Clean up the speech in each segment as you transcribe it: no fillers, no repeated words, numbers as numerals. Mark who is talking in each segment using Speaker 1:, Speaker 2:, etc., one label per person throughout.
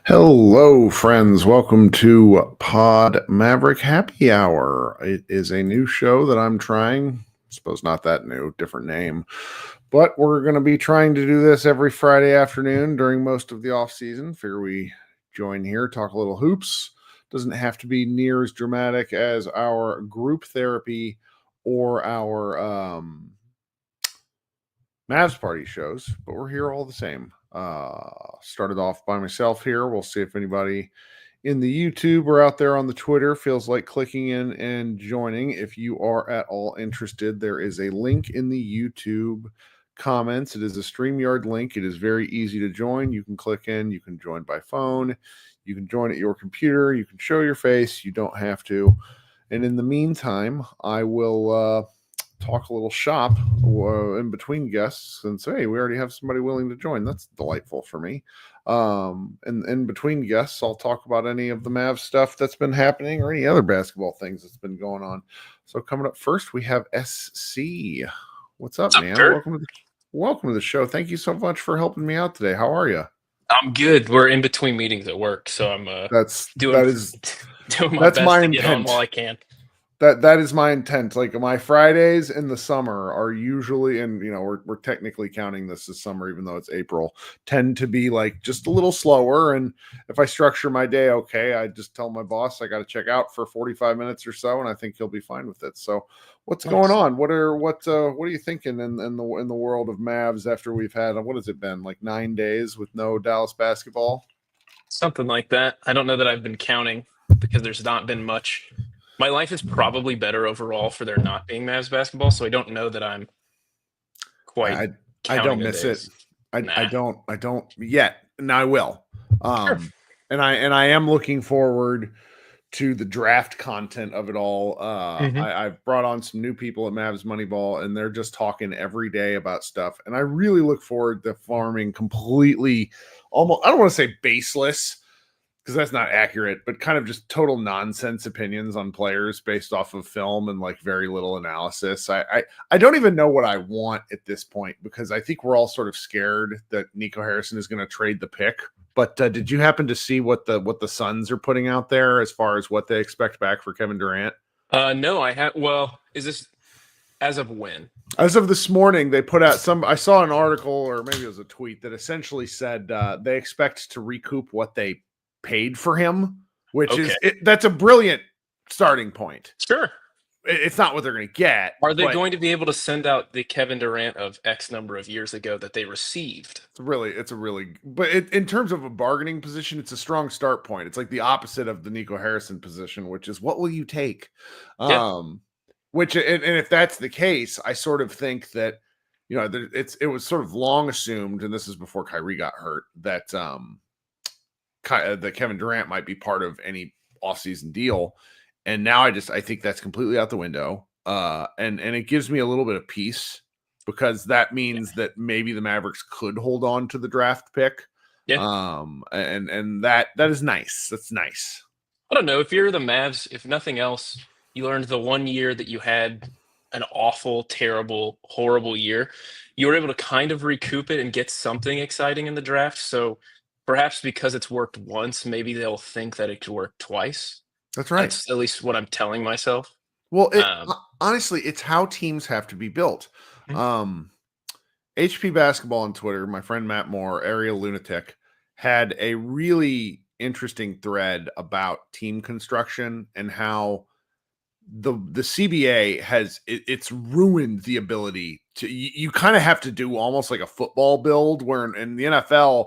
Speaker 1: Hello, friends. Welcome to Maverick Happy Hour. It is a new show that I'm trying. I suppose not that new, different name. But we're going to be trying to do this every Friday afternoon during most of the off season. Figure we join here, talk a little hoops. Doesn't have to be near as dramatic as our group therapy or our Mavs party shows, but we're here all the same. Started off by myself here. We'll see if anybody in the YouTube or out there on the Twitter feels like clicking in and joining. If you are at all interested, there is a link in the YouTube comments. It is a StreamYard link. It is very easy to join. You can click in, you can join by phone, you can join at your computer, you can show your face, you don't have to. And in the meantime, I will talk a little shop in between guests and say, hey, we already have somebody willing to join. That's delightful for me. And in between guests, I'll talk about any of the Mavs stuff that's been happening or any other basketball things that's been going on. So coming up first, we have SC. What's up, man? Welcome to the show. Thank you so much for helping me out today. How are you?
Speaker 2: I'm good. We're in between meetings at work, so I'm doing my best to get on while I can.
Speaker 1: That is my intent. Like my Fridays in the summer are usually, and we're technically counting this as summer, even though it's April, tend to be like just a little slower. And if I structure my day okay, I just tell my boss I got to check out for 45 minutes or so, and I think he'll be fine with it. So, what's going on? What are you thinking in the world of Mavs after we've had what has it been, like 9 days with no Dallas basketball?
Speaker 2: Something like that. I don't know that I've been counting because there's not been much. My life is probably better overall for there not being Mavs basketball, so I don't know that I'm quite.
Speaker 1: I don't miss it. I don't yet. And I will.
Speaker 2: Sure.
Speaker 1: And I am looking forward to the draft content of it all. I've brought on some new people at Mavs Moneyball, and they're just talking every day about stuff. And I really look forward to farming completely, almost, I don't want to say baseless, because that's not accurate, but kind of just total nonsense opinions on players based off of film and like very little analysis. I don't even know what I want at this point, because I think we're all sort of scared that Nico Harrison is going to trade the pick. But did you happen to see what the Suns are putting out there as far as what they expect back for Kevin Durant?
Speaker 2: No, I have. Well, is this as of when?
Speaker 1: As of this morning, they put out I saw an article, or maybe it was a tweet, that essentially said they expect to recoup what they paid for him, which is that's a brilliant starting point.
Speaker 2: Sure.
Speaker 1: It's not what they're going to get.
Speaker 2: Are they going to be able to send out the Kevin Durant of X number of years ago that they received?
Speaker 1: But in terms of a bargaining position, it's a strong start point. It's like the opposite of the Nico Harrison position, which is what will you take?
Speaker 2: Yeah.
Speaker 1: And if that's the case, I sort of think that, it was sort of long assumed, and this is before Kyrie got hurt, that that Kevin Durant might be part of any offseason deal. And now I think that's completely out the window. And it gives me a little bit of peace, because that means that maybe the Mavericks could hold on to the draft pick.
Speaker 2: Yeah.
Speaker 1: And that is nice. That's nice.
Speaker 2: I don't know. If you're the Mavs, if nothing else, you learned the 1 year that you had an awful, terrible, horrible year, you were able to kind of recoup it and get something exciting in the draft. So perhaps because it's worked once, maybe they'll think that it could work twice.
Speaker 1: That's right.
Speaker 2: That's at least what I'm telling myself.
Speaker 1: Well, honestly, it's how teams have to be built. HP Basketball on Twitter, my friend Matt Moore, Aerial Lunatic, had a really interesting thread about team construction and how the CBA it's ruined the ability to, you kind of have to do almost like a football build, where in the NFL,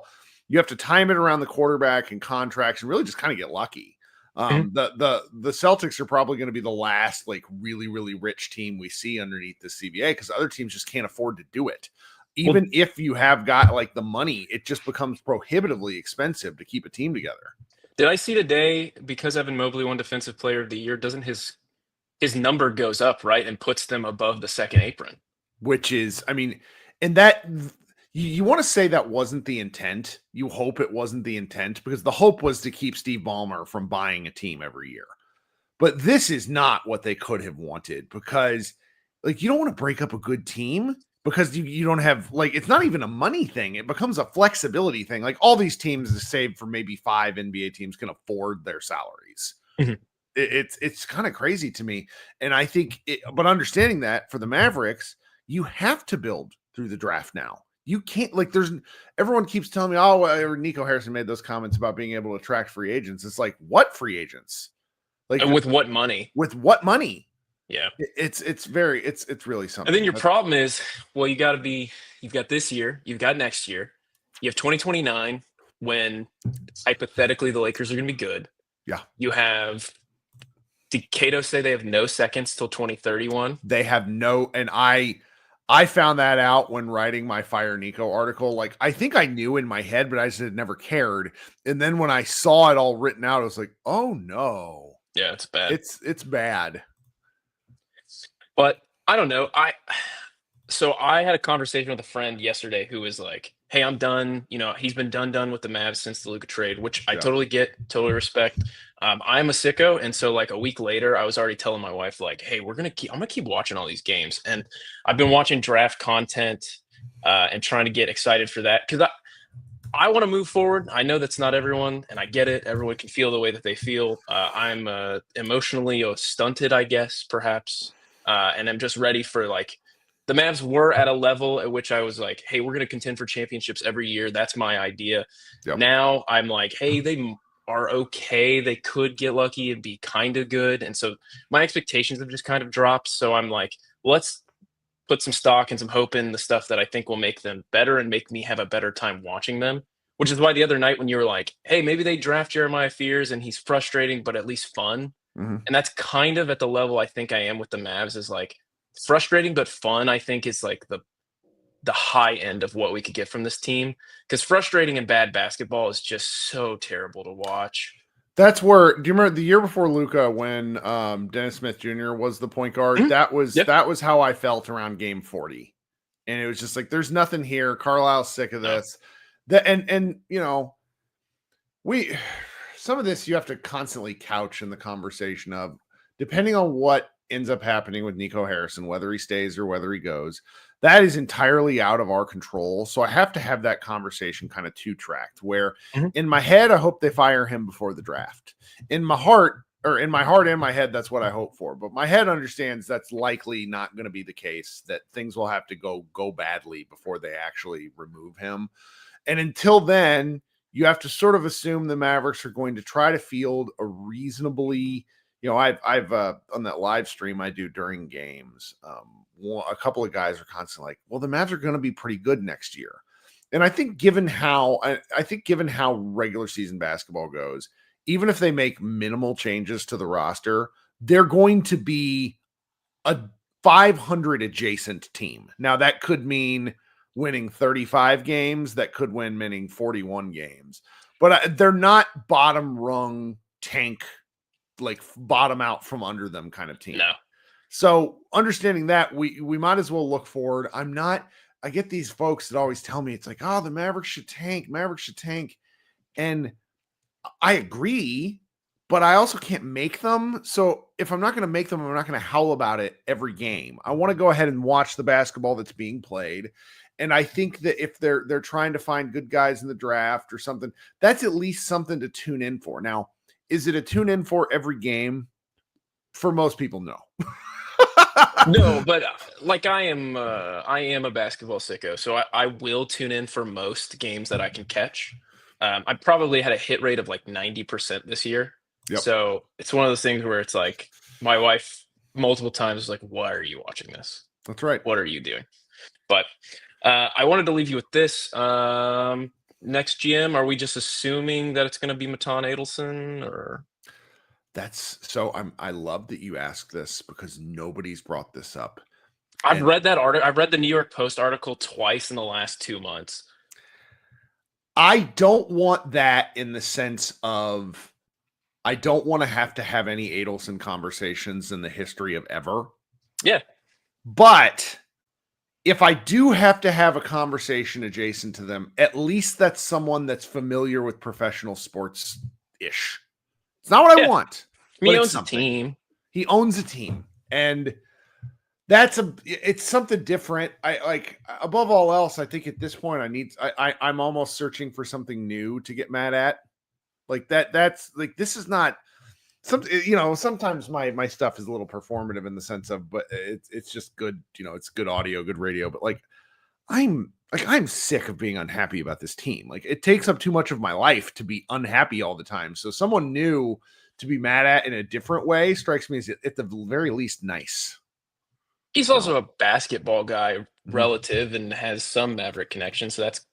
Speaker 1: you have to time it around the quarterback and contracts and really just kind of get lucky. The Celtics are probably going to be the last like really, really rich team we see underneath the CBA, because other teams just can't afford to do it. Even if you have got like the money, it just becomes prohibitively expensive to keep a team together.
Speaker 2: Did I see today, because Evan Mobley won Defensive Player of the Year, doesn't his number goes up, right, and puts them above the second apron?
Speaker 1: Which is, I mean, and that you want to say that wasn't the intent. You hope it wasn't the intent, because the hope was to keep Steve Ballmer from buying a team every year. But this is not what they could have wanted, because like, you don't want to break up a good team, because you don't have, like, it's not even a money thing. It becomes a flexibility thing. Like, all these teams, save for maybe 5 NBA teams, can afford their salaries.
Speaker 2: Mhm.
Speaker 1: It's kind of crazy to me. And I think, but understanding that for the Mavericks, you have to build through the draft now. You can't, like, everyone keeps telling me, oh, Nico Harrison made those comments about being able to attract free agents. It's like, what free agents? Like,
Speaker 2: And with what money?
Speaker 1: With what money?
Speaker 2: Yeah.
Speaker 1: It's really something.
Speaker 2: And then your problem is, well, you've got this year, you've got next year, you have 2029 when hypothetically the Lakers are going to be good.
Speaker 1: Yeah.
Speaker 2: You have, did Cato say they have no seconds till 2031?
Speaker 1: They have no, and I found that out when writing my Fire Nico article. Like, I think I knew in my head, but I just had never cared. And then when I saw it all written out, I was like, oh no.
Speaker 2: Yeah, it's bad.
Speaker 1: It's bad.
Speaker 2: But I don't know. So I had a conversation with a friend yesterday who was like, hey, I'm done. You know, he's been done with the Mavs since the Luka trade, which I totally get, totally respect. I'm a sicko. And so like a week later, I was already telling my wife, like, hey, I'm going to keep watching all these games. And I've been watching draft content and trying to get excited for that. Because I want to move forward. I know that's not everyone, and I get it. Everyone can feel the way that they feel. I'm emotionally stunted, I guess, perhaps. And I'm just ready for, like, the Mavs were at a level at which I was like, hey, we're going to contend for championships every year. That's my idea. Yep. Now I'm like, hey, they are okay. They could get lucky and be kind of good. And so my expectations have just kind of dropped. So I'm like, let's put some stock and some hope in the stuff that I think will make them better and make me have a better time watching them. Which is why the other night when you were like, hey, maybe they draft Jeremiah Fears and he's frustrating, but at least fun. Mm-hmm. And that's kind of at the level I think I am with the Mavs, is like frustrating but fun. I think is like the high end of what we could get from this team, because frustrating and bad basketball is just so terrible to watch.
Speaker 1: That's where, do you remember the year before Luka when Dennis Smith Jr. was the point guard? Mm-hmm. That was how I felt around game 40. And it was just like, there's nothing here. Carlisle's sick of this. And you know, some of this you have to constantly couch in the conversation of, depending on what ends up happening with Nico Harrison, whether he stays or whether he goes, that is entirely out of our control. So I have to have that conversation kind of two-tracked, where in my head, I hope they fire him before the draft. In my heart and my head, that's what I hope for. But my head understands that's likely not going to be the case, that things will have to go badly before they actually remove him. And until then, you have to sort of assume the Mavericks are going to try to field a reasonably, you know, I've on that live stream I do during games, a couple of guys are constantly like, well, the Mavs are going to be pretty good next year. And I think given how regular season basketball goes, even if they make minimal changes to the roster, they're going to be a 500 adjacent team. Now that could mean winning 35 games, that could winning 41 games, but they're not bottom rung tank, like bottom out from under them kind of team.
Speaker 2: No.
Speaker 1: So understanding that, we might as well look forward. I get these folks that always tell me, it's like, oh, the Mavericks should tank. And I agree, but I also can't make them. So if I'm not going to make them, I'm not going to howl about it every game. I want to go ahead and watch the basketball that's being played. And I think that if they're trying to find good guys in the draft or something, that's at least something to tune in for. Now, is it a tune in for every game? For most people, no.
Speaker 2: No, but like I am a basketball sicko, so I will tune in for most games that I can catch. I probably had a hit rate of like 90% this year. Yep. So it's one of those things where it's like my wife multiple times was like, why are you watching this?
Speaker 1: That's right.
Speaker 2: What are you doing? But I wanted to leave you with this. Next GM, are we just assuming that it's going to be Matan Adelson, or?
Speaker 1: I love that you asked this, because nobody's brought this up.
Speaker 2: I've read that article. I've read the New York Post article twice in the last 2 months.
Speaker 1: I don't want that, in the sense of, I don't want to have any Adelson conversations in the history of ever.
Speaker 2: Yeah.
Speaker 1: But if I do have to have a conversation adjacent to them, at least that's someone that's familiar with professional sports-ish. It's not what I want.
Speaker 2: He owns a team.
Speaker 1: He owns a team. And it's something different. I like above all else, I think at this point I'm almost searching for something new to get mad at. Like that's like this is not sometimes my stuff is a little performative in the sense of, but it's just good, it's good audio, good radio, but I'm sick of being unhappy about this team. Like it takes up too much of my life to be unhappy all the time. So someone new to be mad at in a different way strikes me as at the very least nice.
Speaker 2: He's also a basketball guy
Speaker 1: Mhm.
Speaker 2: relative and has some Maverick connection, so that's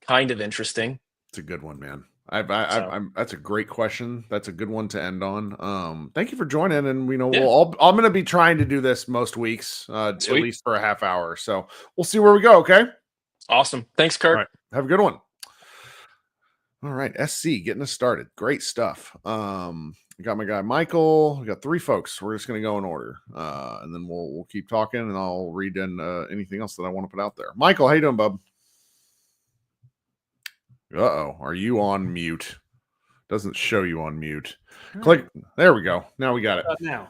Speaker 2: kind of interesting.
Speaker 1: It's a good one, man.
Speaker 2: So
Speaker 1: That's a great question. That's a good one to end on. Thank you for joining, and
Speaker 2: yeah,
Speaker 1: I'm going to be trying to do this most weeks, at
Speaker 2: sweet.
Speaker 1: least for a half hour. So we'll see where we go. Okay.
Speaker 2: Awesome. Thanks,
Speaker 1: All
Speaker 2: Kirk.
Speaker 1: right. Have a good one. All right, SC getting us started. Great stuff. We got my guy Michael. We got 3 folks. We're just going to go in order, and then we'll keep talking, and I'll read in anything else that I want to put out there. Michael, how you doing, bub? Uh-oh, are you on mute? Doesn't show you on mute. Click. There we go. Now we got it.
Speaker 3: Now.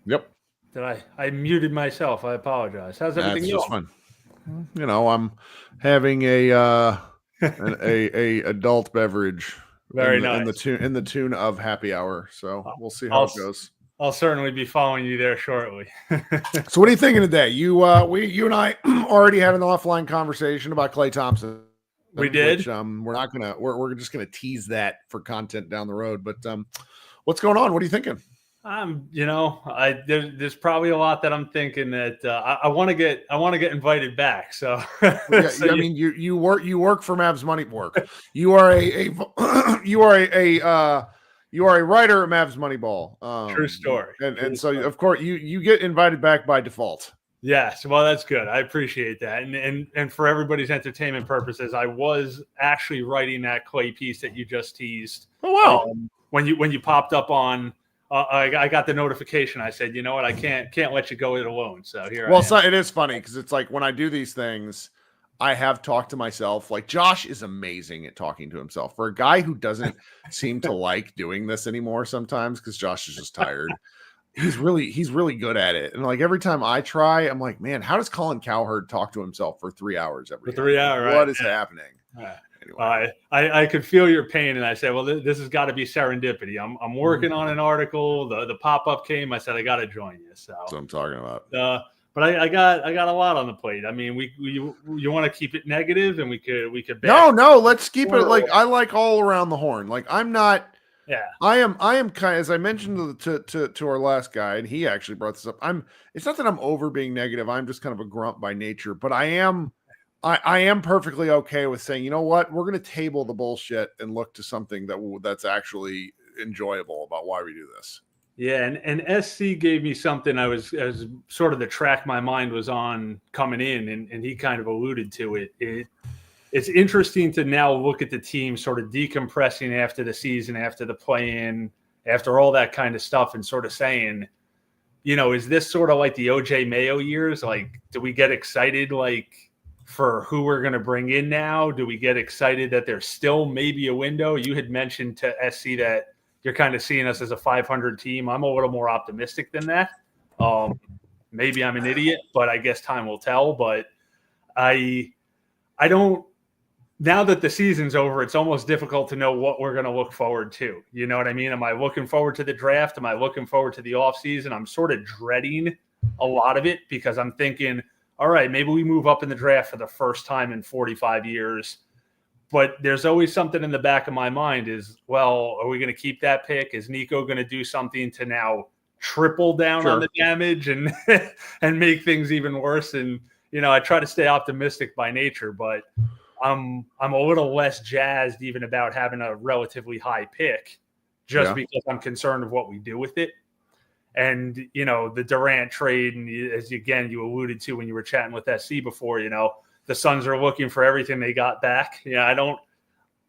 Speaker 1: Yep.
Speaker 3: Did I muted myself? I apologize. How's everything
Speaker 1: That's just
Speaker 3: going?
Speaker 1: fun. I'm having a adult beverage.
Speaker 3: Very
Speaker 1: in
Speaker 3: nice.
Speaker 1: the tune of Happy Hour. So we'll see how it goes.
Speaker 3: I'll certainly be following you there shortly.
Speaker 1: So what are you thinking today? You and I already had an offline conversation about Klay Thompson.
Speaker 3: We did.
Speaker 1: Which, we're just gonna tease that for content down the road. But what's going on? What are you thinking?
Speaker 3: There's probably a lot that I'm thinking that I want to get invited back. So,
Speaker 1: I mean, you work for Mavs Money Work. You are you are a writer at Mavs Moneyball.
Speaker 3: True story.
Speaker 1: And so of course you get invited back by default.
Speaker 3: Yes, well, that's good. I appreciate that. And for everybody's entertainment purposes, I was actually writing that Klay piece that you just teased.
Speaker 1: Oh wow!
Speaker 3: When you popped up on, I got the notification. I said, you know what, I can't let you go it alone. So here.
Speaker 1: Well, it is funny because it's like when I do these things, I have talked to myself. Like Josh is amazing at talking to himself. For a guy who doesn't seem to like doing this anymore sometimes because Josh is just tired. He's really good at it. And like every time I try, I'm like, man, how does Colin Cowherd talk to himself for 3 hours every day?
Speaker 3: 3 hours,
Speaker 1: What is happening?
Speaker 3: Anyway. I could feel your pain, and I said, well, this has got to be serendipity. I'm working on an article. The pop-up came. I said, I got to join you. So
Speaker 1: that's what I'm talking about.
Speaker 3: But I got a lot on the plate. I mean, you want to keep it negative, and we could
Speaker 1: no, let's keep it like I like all around the horn. Like I'm not.
Speaker 3: Yeah,
Speaker 1: I am kind of, as I mentioned to our last guy, and he actually brought this up. It's not that I'm over being negative. I'm just kind of a grunt by nature, but I am perfectly okay with saying, you know what, we're going to table the bullshit and look to something that's actually enjoyable about why we do this.
Speaker 3: Yeah, and SC gave me something I was sort of the track my mind was on coming in, and he kind of alluded to it. It's interesting to now look at the team sort of decompressing after the season, after the play-in, after all that kind of stuff, and sort of saying, is this sort of like the OJ Mayo years? Like, do we get excited like for who we're going to bring in now? Do we get excited that there's still maybe a window? You had mentioned to SC that you're kind of seeing us as a 500 team. I'm a little more optimistic than that. Maybe I'm an idiot, but I guess time will tell. But I don't. Now that the season's over, it's almost difficult to know what we're going to look forward to. You know what I mean? Am I looking forward to the draft? Am I looking forward to the offseason? I'm sort of dreading a lot of it because I'm thinking, all right, maybe we move up in the draft for the first time in 45 years. But there's always something in the back of my mind is, well, are we going to keep that pick? Is Nico going to do something to now triple down on the damage and and make things even worse? And, I try to stay optimistic by nature, but I'm a little less jazzed even about having a relatively high pick just because I'm concerned of what we do with it. And, the Durant trade, and as you alluded to when you were chatting with SC before, the Suns are looking for everything they got back. I don't,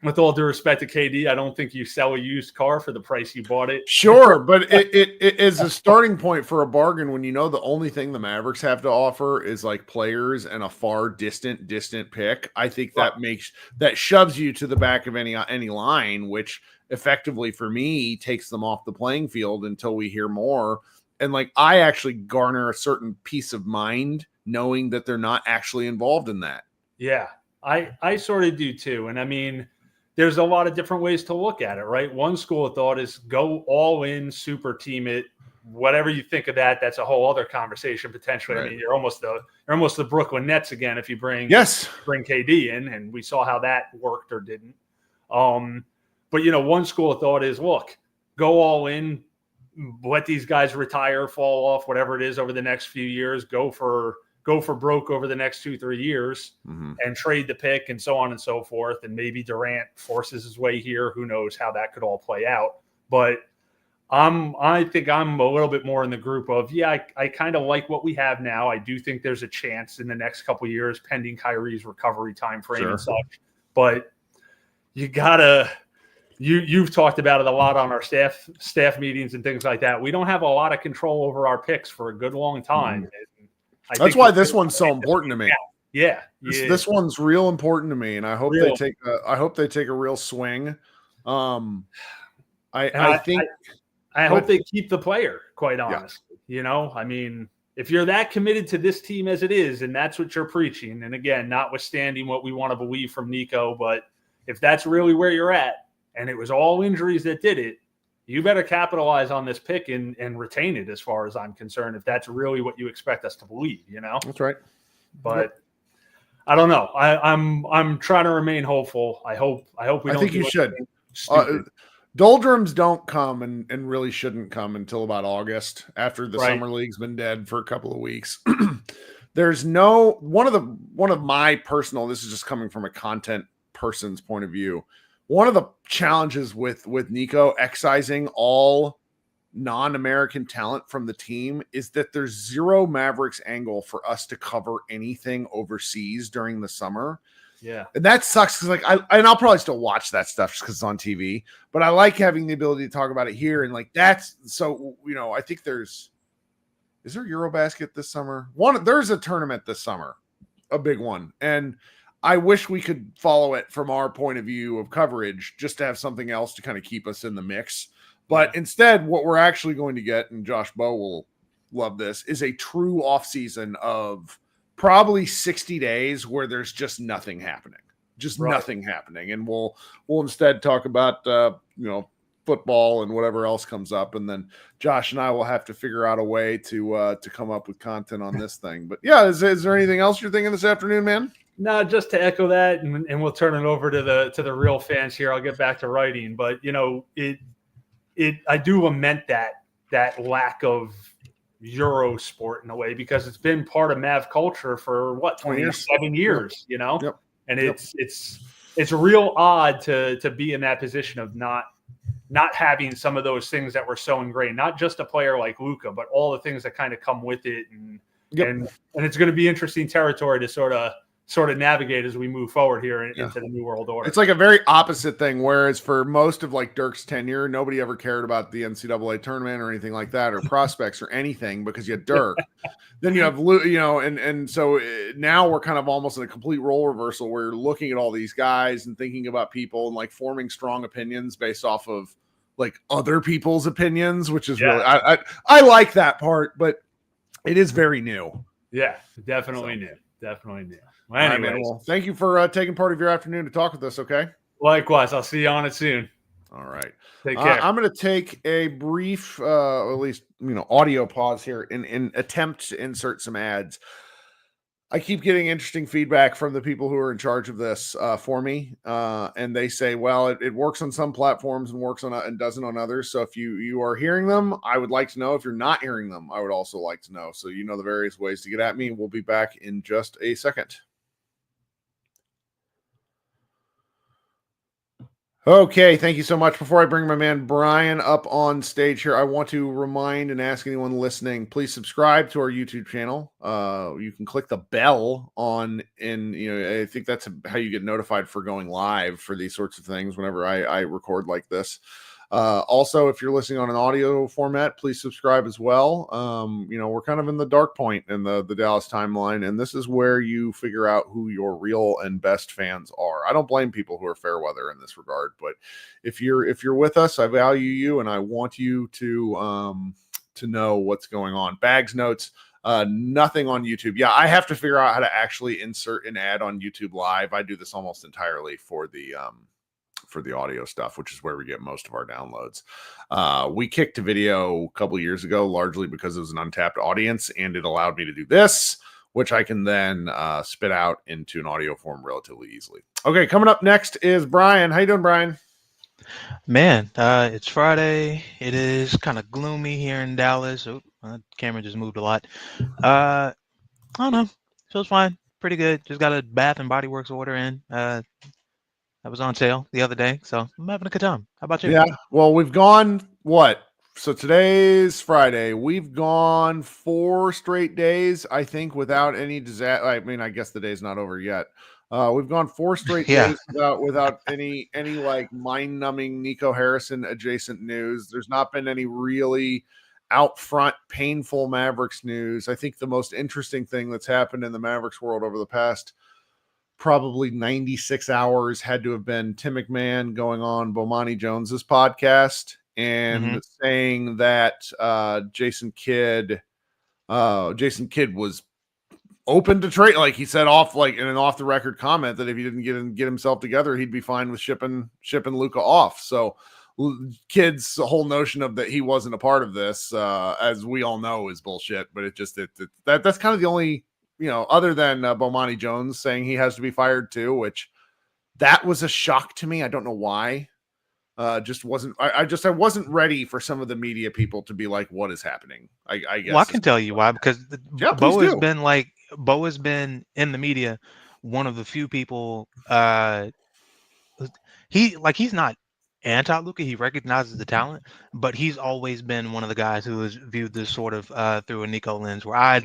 Speaker 3: with all due respect to KD, I don't think you sell a used car for the price you bought it.
Speaker 1: Sure, but it is a starting point for a bargain when the only thing the Mavericks have to offer is like players and a far distant pick. I think that shoves you to the back of any line, which effectively for me takes them off the playing field until we hear more. And like, I actually garner a certain peace of mind knowing that they're not actually involved in that.
Speaker 3: Yeah, I sort of do too. And I mean, there's a lot of different ways to look at it, right? One school of thought is go all in, super team it. Whatever you think of that, that's a whole other conversation potentially.
Speaker 1: Right.
Speaker 3: I mean, you're almost the Brooklyn Nets again if you bring KD in, and we saw how that worked or didn't. But one school of thought is, look, go all in, let these guys retire, fall off, whatever it is over the next few years, go for broke over the next 2-3 years, and trade the pick and so on and so forth. And maybe Durant forces his way here. Who knows how that could all play out? But I think I'm a little bit more in the group of, I kind of like what we have now. I do think there's a chance in the next couple of years, pending Kyrie's recovery time frame and such. But you gotta. You've talked about it a lot on our staff meetings and things like that. We don't have a lot of control over our picks for a good long time.
Speaker 1: That's why this one's so important to me.
Speaker 3: Yeah.
Speaker 1: This one's real important to me, and I hope they take a real swing.
Speaker 3: I hope they keep the player, quite honestly. Yeah. I mean, if you're that committed to this team as it is, and that's what you're preaching, and again, notwithstanding what we want to believe from Nico, but if that's really where you're at, and it was all injuries that did it, you better capitalize on this pick and retain it, as far as I'm concerned, if that's really what you expect us to believe,
Speaker 1: That's right.
Speaker 3: But I don't know. I'm trying to remain hopeful. I hope we don't.
Speaker 1: I think you should. Doldrums don't come and really shouldn't come until about August, after the summer league's been dead for a couple of weeks. There's one of my personal, this is just coming from a content person's point of view. One of the challenges with Nico excising all non-American talent from the team is that there's zero Mavericks angle for us to cover anything overseas during the summer.
Speaker 3: Yeah.
Speaker 1: And that sucks because I'll probably still watch that stuff just because it's on TV, but I like having the ability to talk about it here. And like, that's so, I think is there Eurobasket this summer? There's a tournament this summer, a big one. And I wish we could follow it from our point of view of coverage, just to have something else to kind of keep us in the mix. But instead, what we're actually going to get, and Josh Bowe will love this, is a true offseason of probably 60 days where there's just nothing happening. Nothing happening. And we'll instead talk about, football and whatever else comes up. And then Josh and I will have to figure out a way to come up with content on this thing. But yeah, is there anything else you're thinking this afternoon, man?
Speaker 3: No, just to echo that, and we'll turn it over to the real fans here. I'll get back to writing, but I do lament that lack of Euro sport in a way, because it's been part of Mav culture for 27 years,
Speaker 1: Yep.
Speaker 3: And it's real odd to be in that position of not having some of those things that were so ingrained, not just a player like Luka, but all the things that kind of come with it, and it's going to be interesting territory to sort of navigate as we move forward here into the new world order.
Speaker 1: It's like a very opposite thing, whereas for most of like Dirk's tenure, nobody ever cared about the NCAA tournament or anything like that, or prospects or anything, because you had Dirk. Then you have, and so now we're kind of almost in a complete role reversal where you're looking at all these guys and thinking about people and like forming strong opinions based off of like other people's opinions, which is really, I like that part, but it is very new.
Speaker 3: Yeah, definitely new. Definitely new.
Speaker 1: Well, anyways, well, thank you for taking part of your afternoon to talk with us. Okay.
Speaker 3: Likewise. I'll see you on it soon.
Speaker 1: All right.
Speaker 3: Take care.
Speaker 1: I'm going to take a brief, at least, audio pause here in attempt to insert some ads. I keep getting interesting feedback from the people who are in charge of this for me. And they say, well, it works on some platforms and works on and doesn't on others. So if you are hearing them, I would like to know. If you're not hearing them, I would also like to know. So the various ways to get at me. We'll be back in just a second. Okay, thank you so much. Before I bring my man Brian up on stage here, I want to remind and ask anyone listening, please subscribe to our YouTube channel. You can click the bell on, and I think that's how you get notified for going live for these sorts of things whenever I record like this. Also, if you're listening on an audio format, please subscribe as well. We're kind of in the dark point in the Dallas timeline, and this is where you figure out who your real and best fans are. I don't blame people who are fair weather in this regard, but if you're with us, I value you, and I want you to to know what's going on. Bags notes, nothing on YouTube. Yeah, I have to figure out how to actually insert an ad on YouTube Live. I do this almost entirely for the audio stuff, which is where we get most of our downloads. We kicked to video a couple years ago, largely because it was an untapped audience, and it allowed me to do this, which I can then spit out into an audio form relatively easily. Okay, coming up next is Brian. How you doing, Brian?
Speaker 4: Man, it's Friday. It is kind of gloomy here in Dallas. Oh, camera just moved a lot. I don't know. Feels fine. Pretty good. Just got a Bath and Body Works order in. That was on sale the other day, so I'm having a good time. How about you?
Speaker 1: Yeah. Well, we've gone what? So today's Friday. We've gone 4 straight days, I think, without any disaster. I mean, I guess the day's not over yet. We've gone 4 straight days without any like mind-numbing Nico Harrison adjacent news. There's not been any really out front painful Mavericks news. I think the most interesting thing that's happened in the Mavericks world over the past probably 96 hours had to have been Tim McMahon going on Bomani Jones's podcast and saying that Jason Kidd was open to trade. Like he said in an off the record comment that if he didn't get himself together, he'd be fine with shipping Luka off. So Kidd's whole notion of that he wasn't a part of this, as we all know, is bullshit. But that's kind of the only, other than Bomani Jones saying he has to be fired too, which that was a shock to me. I don't know why. I wasn't ready for some of the media people to be like, what is happening? I guess.
Speaker 4: Well, I can tell you why, because Bo has been in the media, one of the few people, he's not anti-Luka, he recognizes the talent, but he's always been one of the guys who has viewed this sort of through a Nico lens, where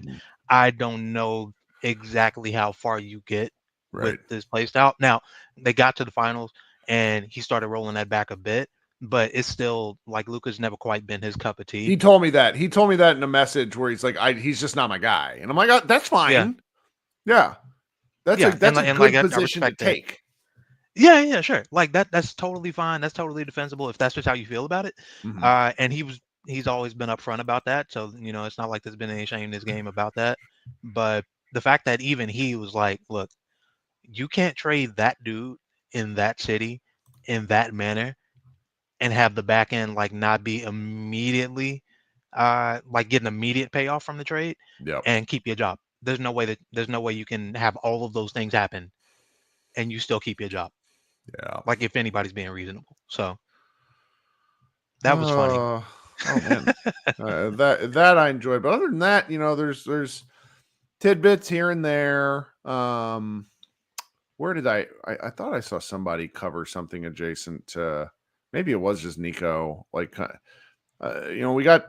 Speaker 4: I don't know exactly how far you get with this play style. Now, they got to the finals and he started rolling that back a bit, but it's still like Luka's never quite been his cup of tea.
Speaker 1: He told me that in a message where he's like, he's just not my guy. And I'm like, that's fine. Yeah. That's a good position to take.
Speaker 4: Yeah, sure. Like that's totally fine. That's totally defensible if that's just how you feel about it. And he's always been upfront about that. So, it's not like there's been any shame in this game about that. But the fact that even he was like, look, you can't trade that dude in that city in that manner and have the back end like not be immediately like get an immediate payoff from the trade and keep your job. There's no way you can have all of those things happen and you still keep your job.
Speaker 1: Yeah.
Speaker 4: Like if anybody's being reasonable. So that was funny.
Speaker 1: Oh man. that I enjoyed. But other than that, there's tidbits here and there. Where did I thought I saw somebody cover something adjacent to, maybe it was just Nico. Like, we got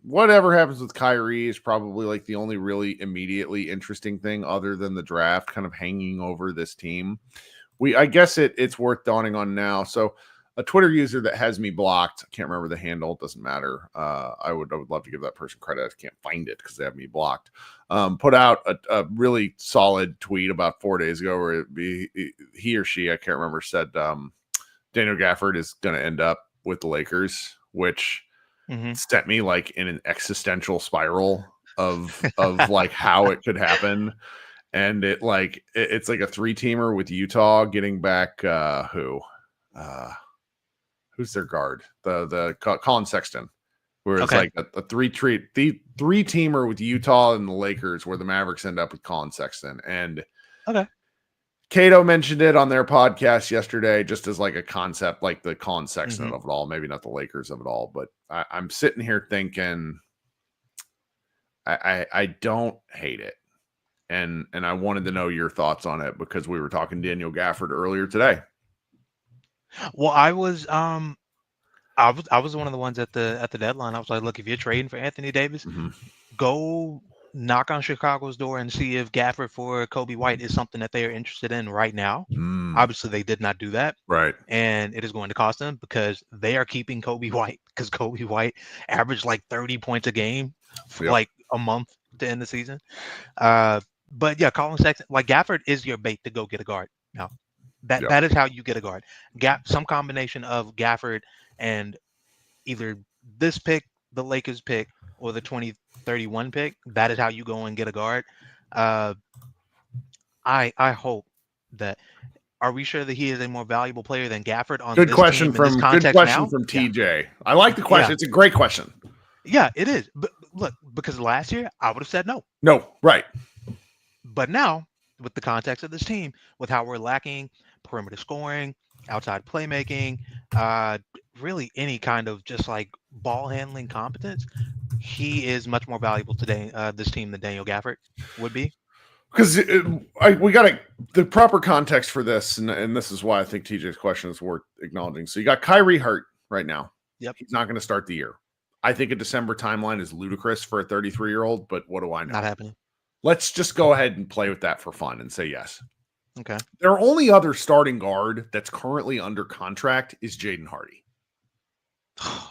Speaker 1: whatever happens with Kyrie is probably like the only really immediately interesting thing other than the draft kind of hanging over this team. I guess it's worth dawning on now. So a Twitter user that has me blocked, I can't remember the handle, it doesn't matter. I would love to give that person credit. I can't find it because they have me blocked. Put out a really solid tweet about 4 days ago where he or she, I can't remember, said Daniel Gafford is going to end up with the Lakers, which sent me like in an existential spiral of like how it could happen. And it's like a 3-teamer with Utah getting back who's their guard? The Colin Sexton, where it's like a 3-teamer with Utah and the Lakers, where the Mavericks end up with Colin Sexton. And Cato mentioned it on their podcast yesterday, just as like a concept, like the Colin Sexton of it all, maybe not the Lakers of it all, but I'm sitting here thinking I don't hate it. And I wanted to know your thoughts on it because we were talking Daniel Gafford earlier today.
Speaker 4: Well, I was one of the ones at the deadline. I was like, look, if you're trading for Anthony Davis, go knock on Chicago's door and see if Gafford for Kobe White is something that they are interested in right now. Obviously, they did not do that.
Speaker 1: Right.
Speaker 4: And it is going to cost them because they are keeping Kobe White because Kobe White averaged like 30 points a game for like a month to end the season. But yeah, Colin Sexton, like Gafford is your bait to go get a guard now. That is how you get a guard. Some combination of Gafford and either this pick, the Lakers pick, or the 2031 pick, that is how you go and get a guard. I hope that. Are we sure that he is a more valuable player than Gafford on
Speaker 1: Good
Speaker 4: this
Speaker 1: question
Speaker 4: team in this
Speaker 1: from good
Speaker 4: context
Speaker 1: question
Speaker 4: now?
Speaker 1: from
Speaker 4: Yeah.
Speaker 1: TJ. I like the question.
Speaker 4: Yeah.
Speaker 1: It's a great question.
Speaker 4: Yeah, it is. But look, because last year I would have said no.
Speaker 1: No, right.
Speaker 4: But now, with the context of this team, with how we're lacking perimeter scoring, outside playmaking, really any kind of just like ball handling competence, he is much more valuable today, this team, than Daniel Gafford would be.
Speaker 1: Because we got the proper context for this, and this is why I think TJ's question is worth acknowledging. So you got Kyrie hurt right now.
Speaker 4: Yep.
Speaker 1: He's not going to start the year. I think a December timeline is ludicrous for a 33-year-old, but what do I know?
Speaker 4: Not happening.
Speaker 1: Let's just go ahead and play with that for fun and say yes.
Speaker 4: Okay.
Speaker 1: Their only other starting guard that's currently under contract is Jaden Hardy.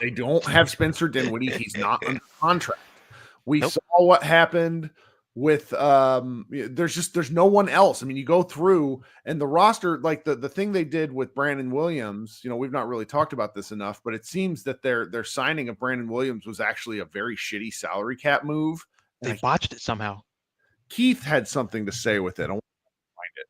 Speaker 1: They don't have Spencer Dinwiddie. He's not under contract. We saw what happened with there's no one else. I mean, you go through and the roster, like the thing they did with Brandon Williams, we've not really talked about this enough, but it seems that their signing of Brandon Williams was actually a very shitty salary cap move.
Speaker 4: They botched it somehow.
Speaker 1: Keith had something to say with it. I want to find it.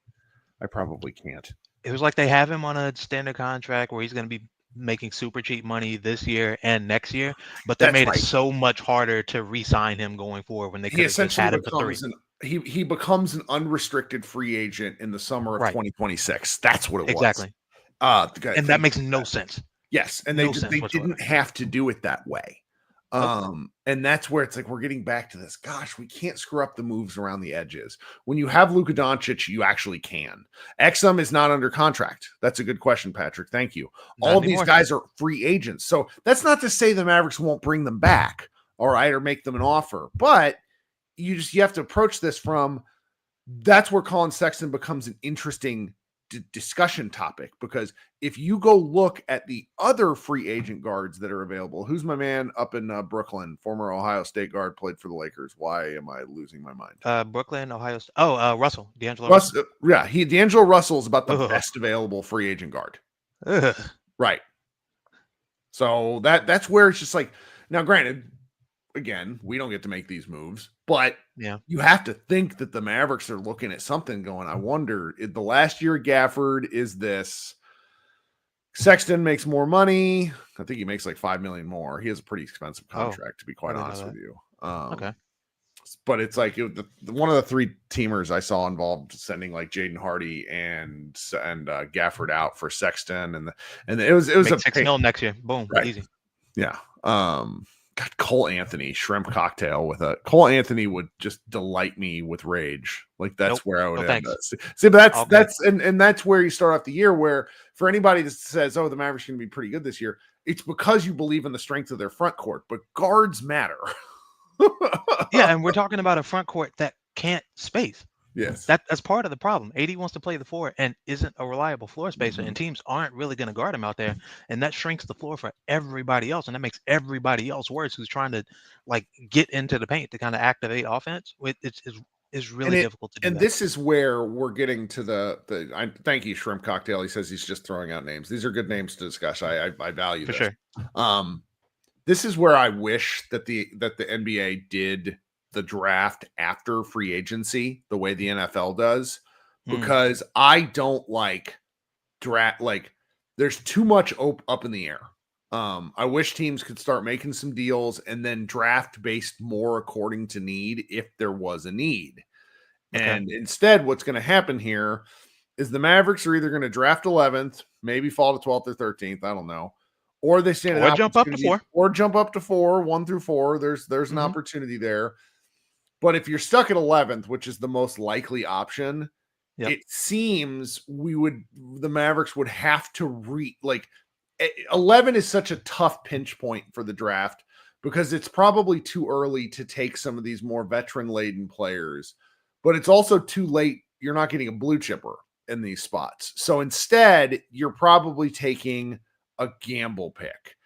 Speaker 1: I probably can't.
Speaker 4: It was like they have him on a standard contract where he's going to be making super cheap money this year and next year, but they made it so much harder to re-sign him going forward when they could have just had him for 3.
Speaker 1: He becomes an unrestricted free agent in the summer of 2026. That's what it was.
Speaker 4: Exactly. And that makes no sense.
Speaker 1: Yes, and they didn't have to do it that way. And that's where it's like we're getting back to this. Gosh, we can't screw up the moves around the edges. When you have Luka Doncic, you actually can. Exum is not under contract. That's a good question, Patrick. Thank you. All of these guys are free agents. So that's not to say the Mavericks won't bring them back, all right, or make them an offer. But you have to approach this from that's where Colin Sexton becomes an interesting discussion topic, because if you go look at the other free agent guards that are available, who's my man up in Brooklyn, former Ohio State guard, played for the Lakers. Why am I losing my mind?
Speaker 4: Brooklyn, Ohio State. Russell, D'Angelo Russell.
Speaker 1: Yeah, D'Angelo Russell is about the best available free agent guard. Right. So that's where it's just like, now granted, again, we don't get to make these moves, but you have to think that the Mavericks are looking at something going, I wonder, the last year Gafford is this. Sexton makes more money. I think he makes like $5 million more. He has a pretty expensive contract, to be quite honest with you.
Speaker 4: Okay.
Speaker 1: But it's like one of the 3 teamers I saw involved sending like Jaden Hardy and Gafford out for Sexton, and it was
Speaker 4: Make
Speaker 1: a
Speaker 4: $6 million next year. Boom, easy.
Speaker 1: Yeah. God, Cole Anthony, shrimp cocktail with a Cole Anthony would just delight me with rage. Like that's where I would end. See, but that's and that's where you start off the year, where for anybody that says, oh, the Mavericks are going to be pretty good this year, it's because you believe in the strength of their front court, but guards matter.
Speaker 4: Yeah, and we're talking about a front court that can't space.
Speaker 1: Yes.
Speaker 4: That's part of the problem. AD wants to play the floor and isn't a reliable floor spacer, and teams aren't really going to guard him out there, and that shrinks the floor for everybody else, and that makes everybody else worse who's trying to like get into the paint to kind of activate offense. It's really difficult to do.
Speaker 1: And this is where we're getting to thank you, Shrimp Cocktail. He says he's just throwing out names. These are good names to discuss. I value this.
Speaker 4: For sure.
Speaker 1: This is where I wish that the NBA did the draft after free agency the way the NFL does, because I don't like draft. Like there's too much up in the air. I wish teams could start making some deals and then draft based more according to need if there was a need. Okay. And instead, what's going to happen here is the Mavericks are either going to draft 11th, maybe fall to 12th or 13th. I don't know. Or they stand
Speaker 4: or jump up to 4.
Speaker 1: Or jump up to 4, 1 through 4. There's an opportunity there. But if you're stuck at 11th, which is the most likely option, it seems the Mavericks would have to 11 is such a tough pinch point for the draft, because it's probably too early to take some of these more veteran-laden players, but it's also too late. You're not getting a blue chipper in these spots. So instead, you're probably taking a gamble pick.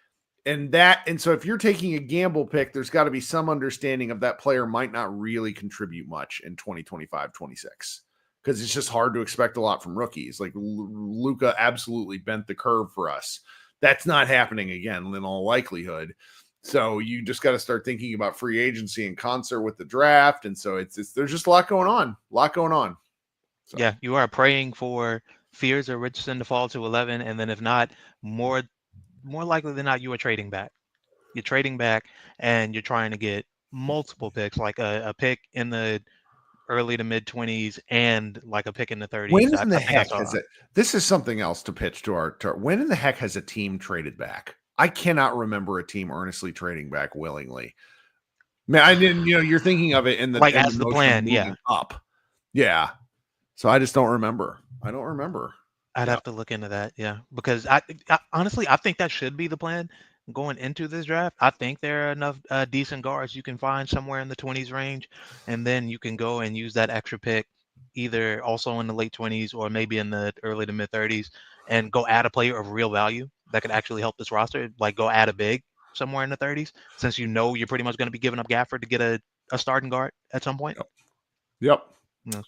Speaker 1: And so if you're taking a gamble pick, there's got to be some understanding of that player might not really contribute much in 2025, 26, because it's just hard to expect a lot from rookies. Like Luka absolutely bent the curve for us. That's not happening again in all likelihood. So you just got to start thinking about free agency in concert with the draft. And so it's there's just a lot going on. So.
Speaker 4: Yeah, you are praying for Fears or Richardson to fall to 11, and then if not, more likely than not, you are trading back. You're trading back, and you're trying to get multiple picks, like a pick in the early to mid 20s and like a pick in the 30s.
Speaker 1: When in the heck has it? This is something else to pitch to our. When in the heck has a team traded back? I cannot remember a team earnestly trading back willingly. Man, I didn't. You're thinking of it in the
Speaker 4: like
Speaker 1: in
Speaker 4: as the plan, yeah.
Speaker 1: Up, yeah. So I just don't remember. I don't remember.
Speaker 4: I'd have to look into that, yeah, because I honestly I think that should be the plan going into this draft. I think there are enough decent guards you can find somewhere in the 20s range, and then you can go and use that extra pick either also in the late 20s or maybe in the early to mid 30s and go add a player of real value that could actually help this roster. Like go add a big somewhere in the 30s, since you're pretty much going to be giving up Gafford to get a starting guard at some point.
Speaker 1: Yep.
Speaker 4: Yeah.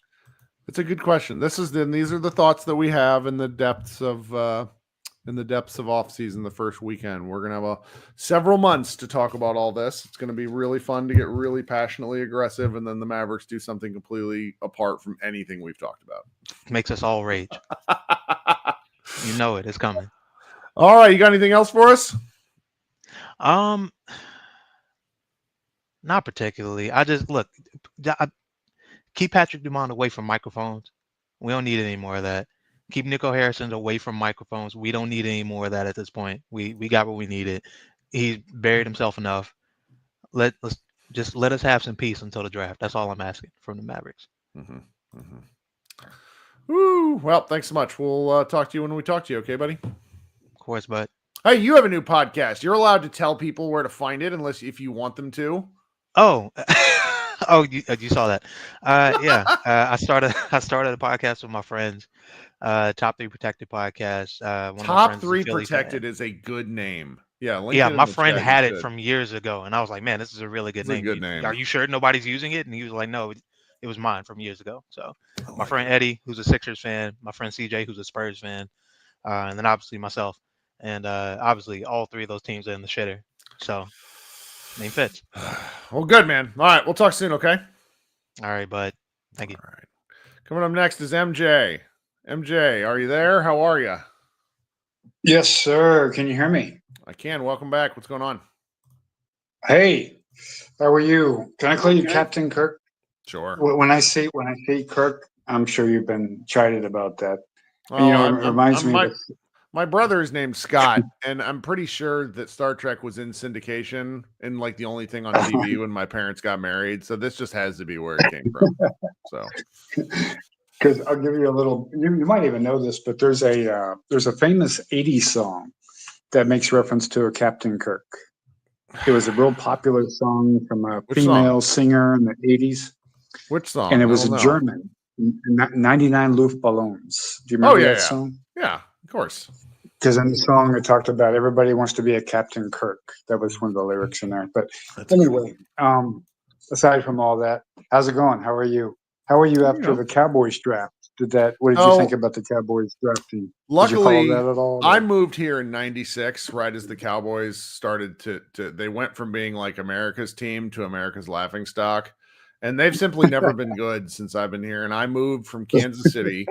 Speaker 1: It's a good question. These are the thoughts that we have in the depths of offseason, the first weekend. We're gonna have several months to talk about all this. It's gonna be really fun to get really passionately aggressive, and then the Mavericks do something completely apart from anything we've talked about.
Speaker 4: Makes us all rage. You know it. It's coming.
Speaker 1: All right, you got anything else for us?
Speaker 4: Not particularly. I just keep Patrick Dumont away from microphones. We don't need any more of that. Keep Nico Harrison away from microphones. We don't need any more of that at this point. We got what we needed. He's buried himself enough. Let us have some peace until the draft. That's all I'm asking from the Mavericks.
Speaker 1: Woo. Well, thanks so much. We'll talk to you when we talk to you. Okay, buddy?
Speaker 4: Of course, bud.
Speaker 1: Hey, you have a new podcast. You're allowed to tell people where to find it if you want them to.
Speaker 4: Oh. Oh, you saw that? Yeah. I started a podcast with my friends. Top 3 Protected podcast.
Speaker 1: Top 3 Protected is a good name. Yeah.
Speaker 4: Yeah. My friend had it from years ago, and I was like, man, this is a really good name.
Speaker 1: Name.
Speaker 4: Are you sure nobody's using it? And he was like, no, it was mine from years ago. So my friend Eddie, who's a Sixers fan, my friend CJ, who's a Spurs fan, and then obviously myself, and obviously all 3 of those teams are in the shitter. So. Name fits.
Speaker 1: Well, good, man. All right. We'll talk soon, okay?
Speaker 4: All right, bud. Thank you.
Speaker 1: All right. Coming up next is MJ. MJ, are you there? How are you?
Speaker 5: Yes, sir. Can you hear me?
Speaker 1: I can. Welcome back. What's going on?
Speaker 5: Hey, how are you? Can I call you Captain Kirk?
Speaker 1: Sure.
Speaker 5: When I say Kirk, I'm sure you've been chided about that.
Speaker 1: Oh,
Speaker 5: it reminds me of
Speaker 1: my brother is named Scott, and I'm pretty sure that Star Trek was in syndication and like the only thing on TV when my parents got married. So this just has to be where it came from. So,
Speaker 5: because I'll give you a little. You might even know this, but there's a famous '80s song that makes reference to a Captain Kirk. It was a real popular song from a female singer in the '80s.
Speaker 1: Which song?
Speaker 5: And it was German. 99 Luftballons. Do you remember that song?
Speaker 1: Yeah, of course.
Speaker 5: Because in the song it talked about everybody wants to be a Captain Kirk. That was one of the lyrics in there. But anyway, aside from all that, how's it going? How are you? How are you after the Cowboys draft? What did you think about the Cowboys drafting?
Speaker 1: Luckily,
Speaker 5: did you follow that at all?
Speaker 1: I moved here in '96, right as the Cowboys started to. They went from being like America's team to America's laughingstock. And they've simply never been good since I've been here. And I moved from Kansas City.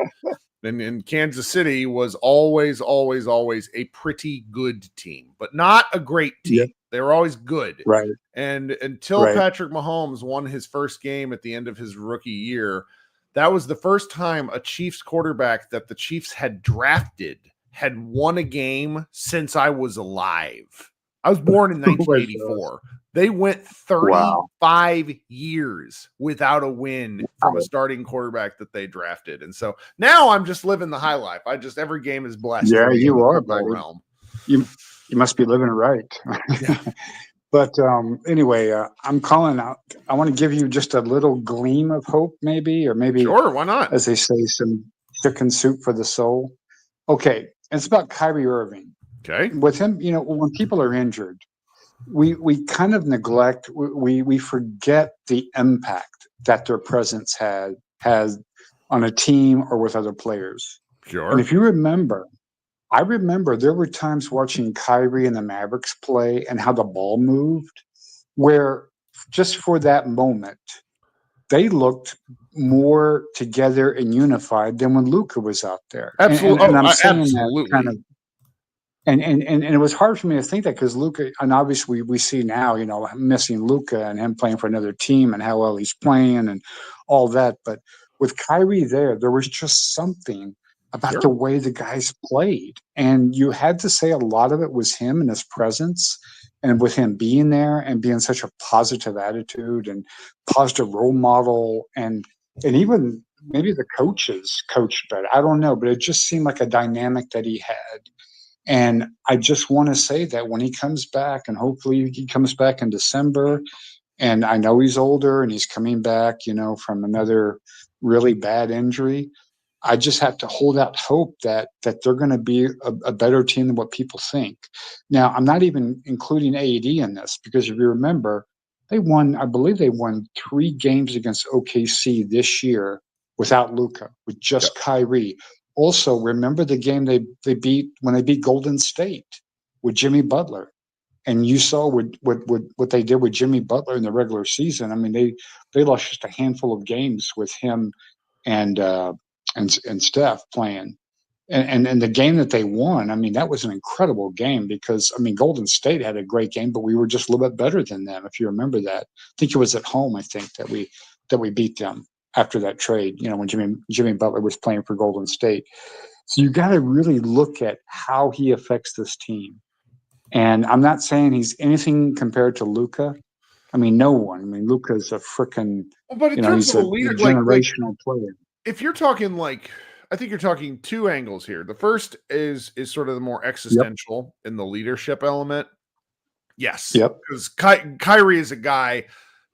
Speaker 1: And Kansas City was always a pretty good team, but not a great team. Yep. They were always good.
Speaker 5: Right.
Speaker 1: And until Patrick Mahomes won his first game at the end of his rookie year, that was the first time a Chiefs quarterback that the Chiefs had drafted had won a game since I was alive. I was born in 1984. They went 35 years without a win from a starting quarterback that they drafted. And so now I'm just living the high life. Every game is blessed.
Speaker 5: Yeah, you are, buddy. Realm. You must be living right. But anyway, I'm calling out. I want to give you just a little gleam of hope, maybe.
Speaker 1: Sure, why not?
Speaker 5: As they say, some chicken soup for the soul. Okay, it's about Kyrie Irving.
Speaker 1: Okay.
Speaker 5: With him, when people are injured, we kind of neglect, we forget the impact that their presence has on a team or with other players.
Speaker 1: Sure.
Speaker 5: And if you remember, I remember there were times watching Kyrie and the Mavericks play and how the ball moved, where just for that moment, they looked more together and unified than when Luka was out there.
Speaker 1: Absolutely.
Speaker 5: And I'm
Speaker 1: Oh,
Speaker 5: saying
Speaker 1: absolutely.
Speaker 5: that kind of, and it was hard for me to think that because Luka, and obviously we see now, missing Luka and him playing for another team and how well he's playing and all that. But with Kyrie there was just something about the way the guys played. And you had to say a lot of it was him and his presence, and with him being there and being such a positive attitude and positive role model, and even maybe the coaches coached better. I don't know, but it just seemed like a dynamic that he had. And I just want to say that when he comes back, and hopefully he comes back in December, and I know he's older and he's coming back, from another really bad injury. I just have to hold out hope that they're going to be a better team than what people think. Now, I'm not even including AD in this, because if you remember, I believe they won 3 games against OKC this year without Luka, with just Kyrie. Also, remember the game they beat when they beat Golden State with Jimmy Butler. And you saw what they did with Jimmy Butler in the regular season. I mean, they lost just a handful of games with him and Steph playing. And the game that they won, I mean, that was an incredible game because, I mean, Golden State had a great game, but we were just a little bit better than them, if you remember that. I think it was at home, I think, that we beat them after that trade, when Jimmy Butler was playing for Golden State. So you got to really look at how he affects this team. And I'm not saying he's anything compared to Luka. I mean, no one. I mean, Luka's a freaking,
Speaker 1: but in terms
Speaker 5: he's
Speaker 1: of
Speaker 5: a
Speaker 1: a leader,
Speaker 5: generational player.
Speaker 1: If you're talking I think you're talking 2 angles here. The first is sort of the more existential in the leadership element. Yes.
Speaker 5: Yep.
Speaker 1: Because Kyrie is a guy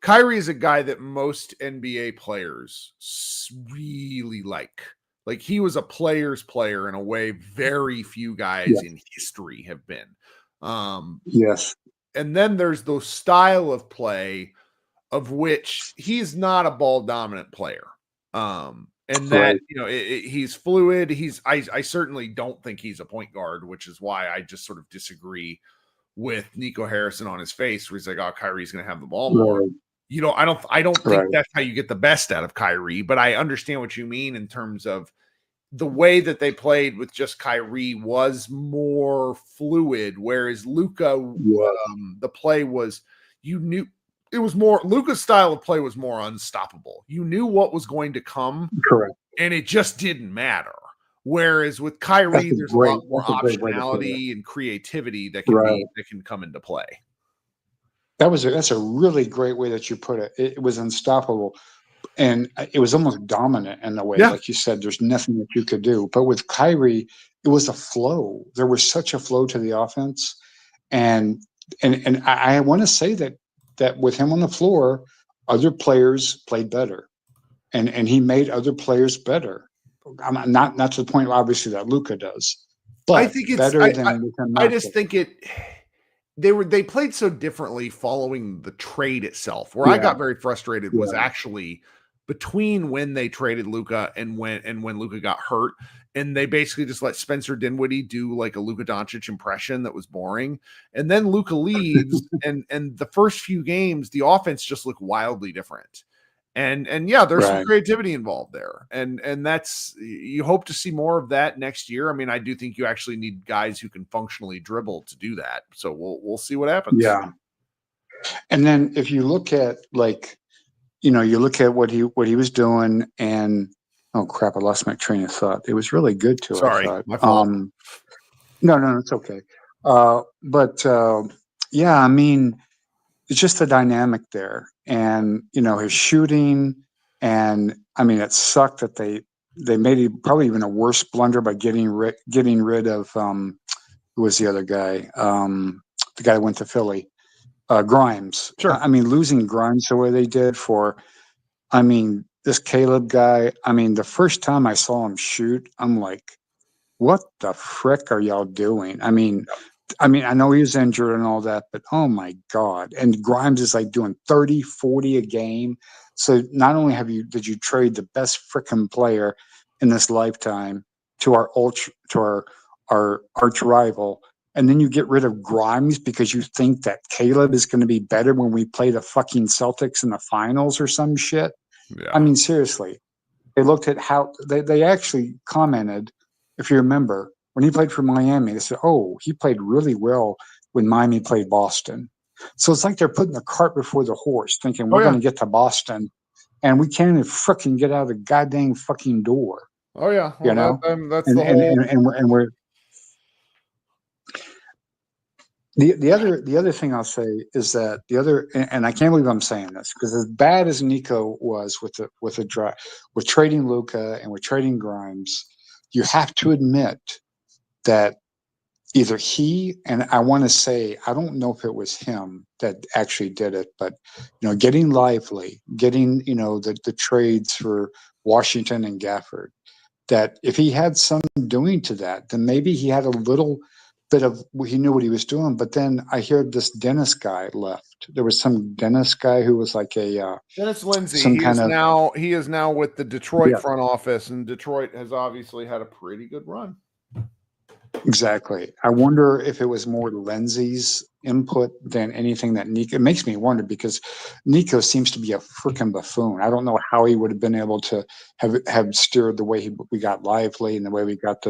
Speaker 1: that most NBA players really like. Like, he was a player's player in a way very few guys in history have been.
Speaker 5: Yes.
Speaker 1: And then there's the style of play of which he's not a ball dominant player. And that, he's fluid. I certainly don't think he's a point guard, which is why I just sort of disagree with Nico Harrison on his face, where he's like, "Oh, Kyrie's going to have the ball more."
Speaker 5: Right.
Speaker 1: I don't think that's how you get the best out of Kyrie, but I understand what you mean in terms of the way that they played with just Kyrie was more fluid, whereas Luka, the play was, it was more, Luka's style of play was more unstoppable. You knew what was going to come.
Speaker 5: Correct.
Speaker 1: And it just didn't matter. Whereas with Kyrie, there's a lot more optionality and creativity that can come into play.
Speaker 5: That's a really great way that you put it. It was unstoppable. And it was almost dominant in a way.
Speaker 1: Yeah.
Speaker 5: Like you said, there's nothing that you could do. But with Kyrie, it was a flow. There was such a flow to the offense. And I want to say that with him on the floor, other players played better. And he made other players better. I'm not to the point, obviously, that Luka does. But
Speaker 1: I think it's
Speaker 5: better than with him.
Speaker 1: I just think they played so differently following the trade itself. Where I got very frustrated was actually between when they traded Luka and when Luka got hurt, and they basically just let Spencer Dinwiddie do like a Luka Doncic impression that was boring, and then Luka leaves, and the first few games the offense just looked wildly different. And there's some creativity involved there. And that's, you hope to see more of that next year. I mean, I do think you actually need guys who can functionally dribble to do that. So we'll see what happens.
Speaker 5: Yeah. And then if you look at you look at what he was doing, and oh crap, I lost my train of thought. It was really good too.
Speaker 1: Sorry,
Speaker 5: I thought.
Speaker 1: my fault.
Speaker 5: No, it's okay. I mean, it's just the dynamic there, and his shooting, and I mean, it sucked that they made probably even a worse blunder by getting rid of who was the other guy, the guy that went to Philly, Grimes.
Speaker 1: Sure.
Speaker 5: I mean, losing Grimes the way they did this Caleb guy. I mean, the first time I saw him shoot, I'm like, what the frick are y'all doing? I mean, I know he was injured and all that, but oh my God. And Grimes is like doing 30, 40 a game. So not only did you trade the best frickin' player in this lifetime to our our arch rival, and then you get rid of Grimes because you think that Caleb is going to be better when we play the fucking Celtics in the finals or some shit.
Speaker 1: Yeah.
Speaker 5: I mean, seriously, they looked at how they actually commented, if you remember, when he played for Miami, they said, oh, he played really well when Miami played Boston. So it's like they're putting the cart before the horse, thinking we're going to get to Boston, and we can't even frickin' get out of the goddamn fucking door.
Speaker 1: Oh yeah, well,
Speaker 5: you know,
Speaker 1: that's
Speaker 5: and,
Speaker 1: the whole.
Speaker 5: And we're the other thing I'll say is that and I can't believe I'm saying this, because as bad as Nico was with trading Luka and with trading Grimes, you have to admit that either he, and I want to say, I don't know if it was him that actually did it, but getting Lively, getting the trades for Washington and Gafford, that if he had some doing to that, then maybe he had a little bit of, he knew what he was doing. But then I hear this Dennis guy left. There was some Dennis guy who was like a
Speaker 1: Dennis Lindsay.
Speaker 5: some
Speaker 1: He
Speaker 5: kind of
Speaker 1: he is now with the Detroit front office, and Detroit has obviously had a pretty good run.
Speaker 5: Exactly. I wonder if it was more Lindsay's input than anything that Nico. It makes me wonder, because Nico seems to be a freaking buffoon. I don't know how he would have been able to have steered the way we got Lively and the way we got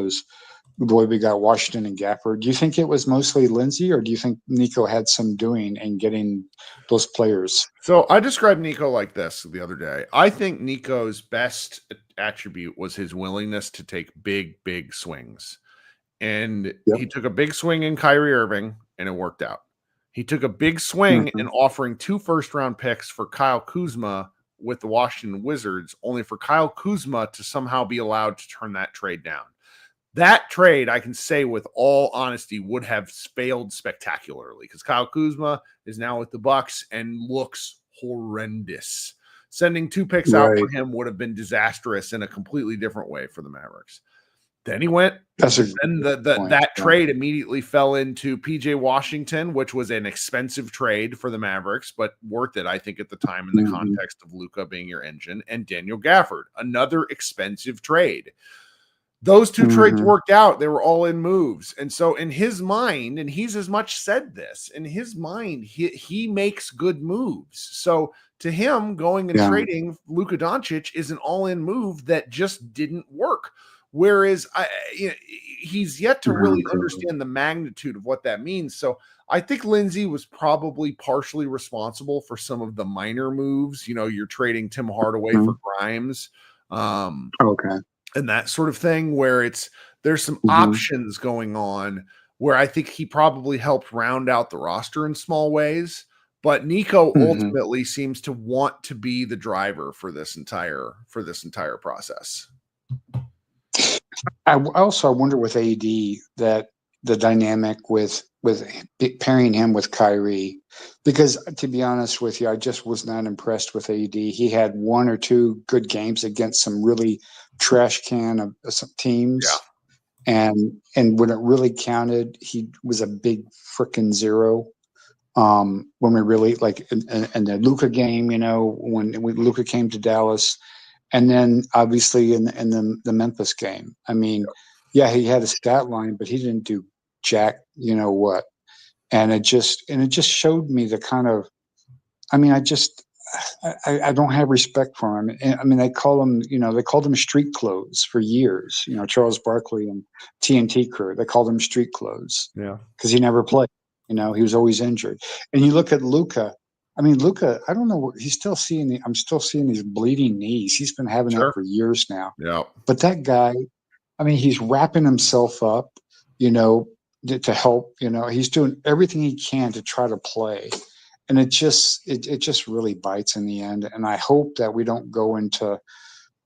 Speaker 5: Washington and Gafford. Do you think it was mostly Lindsay, or do you think Nico had some doing in getting those players?
Speaker 1: So I described Nico like this the other day. I think Nico's best attribute was his willingness to take big swings. And he took a big swing in Kyrie Irving, and it worked out. He took a big swing in offering 2 first-round picks for Kyle Kuzma with the Washington Wizards, only for Kyle Kuzma to somehow be allowed to turn that trade down. That trade, I can say with all honesty, would have failed spectacularly, because Kyle Kuzma is now with the Bucks and looks horrendous. Sending 2 picks out for him would have been disastrous in a completely different way for the Mavericks. Then he went. Then that trade immediately fell into PJ Washington, which was an expensive trade for the Mavericks, but worth it, I think, at the time in the context of Luka being your engine, and Daniel Gafford, another expensive trade. Those 2 trades worked out. They were all in moves. And so in his mind, and he's as much said this, in his mind, he makes good moves. So to him, going and trading Luka Doncic is an all-in move that just didn't work. Whereas he's yet to really understand the magnitude of what that means. So I think Lindsay was probably partially responsible for some of the minor moves. You're trading Tim Hardaway for Grimes. And that sort of thing, where there's some options going on, where I think he probably helped round out the roster in small ways. But Nico ultimately seems to want to be the driver for this entire process.
Speaker 5: I also wonder with AD that the dynamic with pairing him with Kyrie, because to be honest with you, I just was not impressed with AD. He had 1 or 2 good games against some really trash can of some teams. And when it really counted, he was a big freaking zero. When we really in the Luka game, when Luka came to Dallas. And then obviously in the Memphis game, I mean, he had a stat line, but he didn't do jack, what. And it just showed me the kind of, I mean, I don't have respect for him. I mean, they called him street clothes for years. Charles Barkley and TNT crew, they called him street clothes.
Speaker 1: Yeah,
Speaker 5: because he never played. He was always injured. And you look at Luka. I mean, Luka, I don't know. I'm still seeing these bleeding knees. He's been having that for years now.
Speaker 1: Yeah.
Speaker 5: But that guy, I mean, he's wrapping himself up, to help. He's doing everything he can to try to play, and it just really bites in the end. And I hope that we don't go into,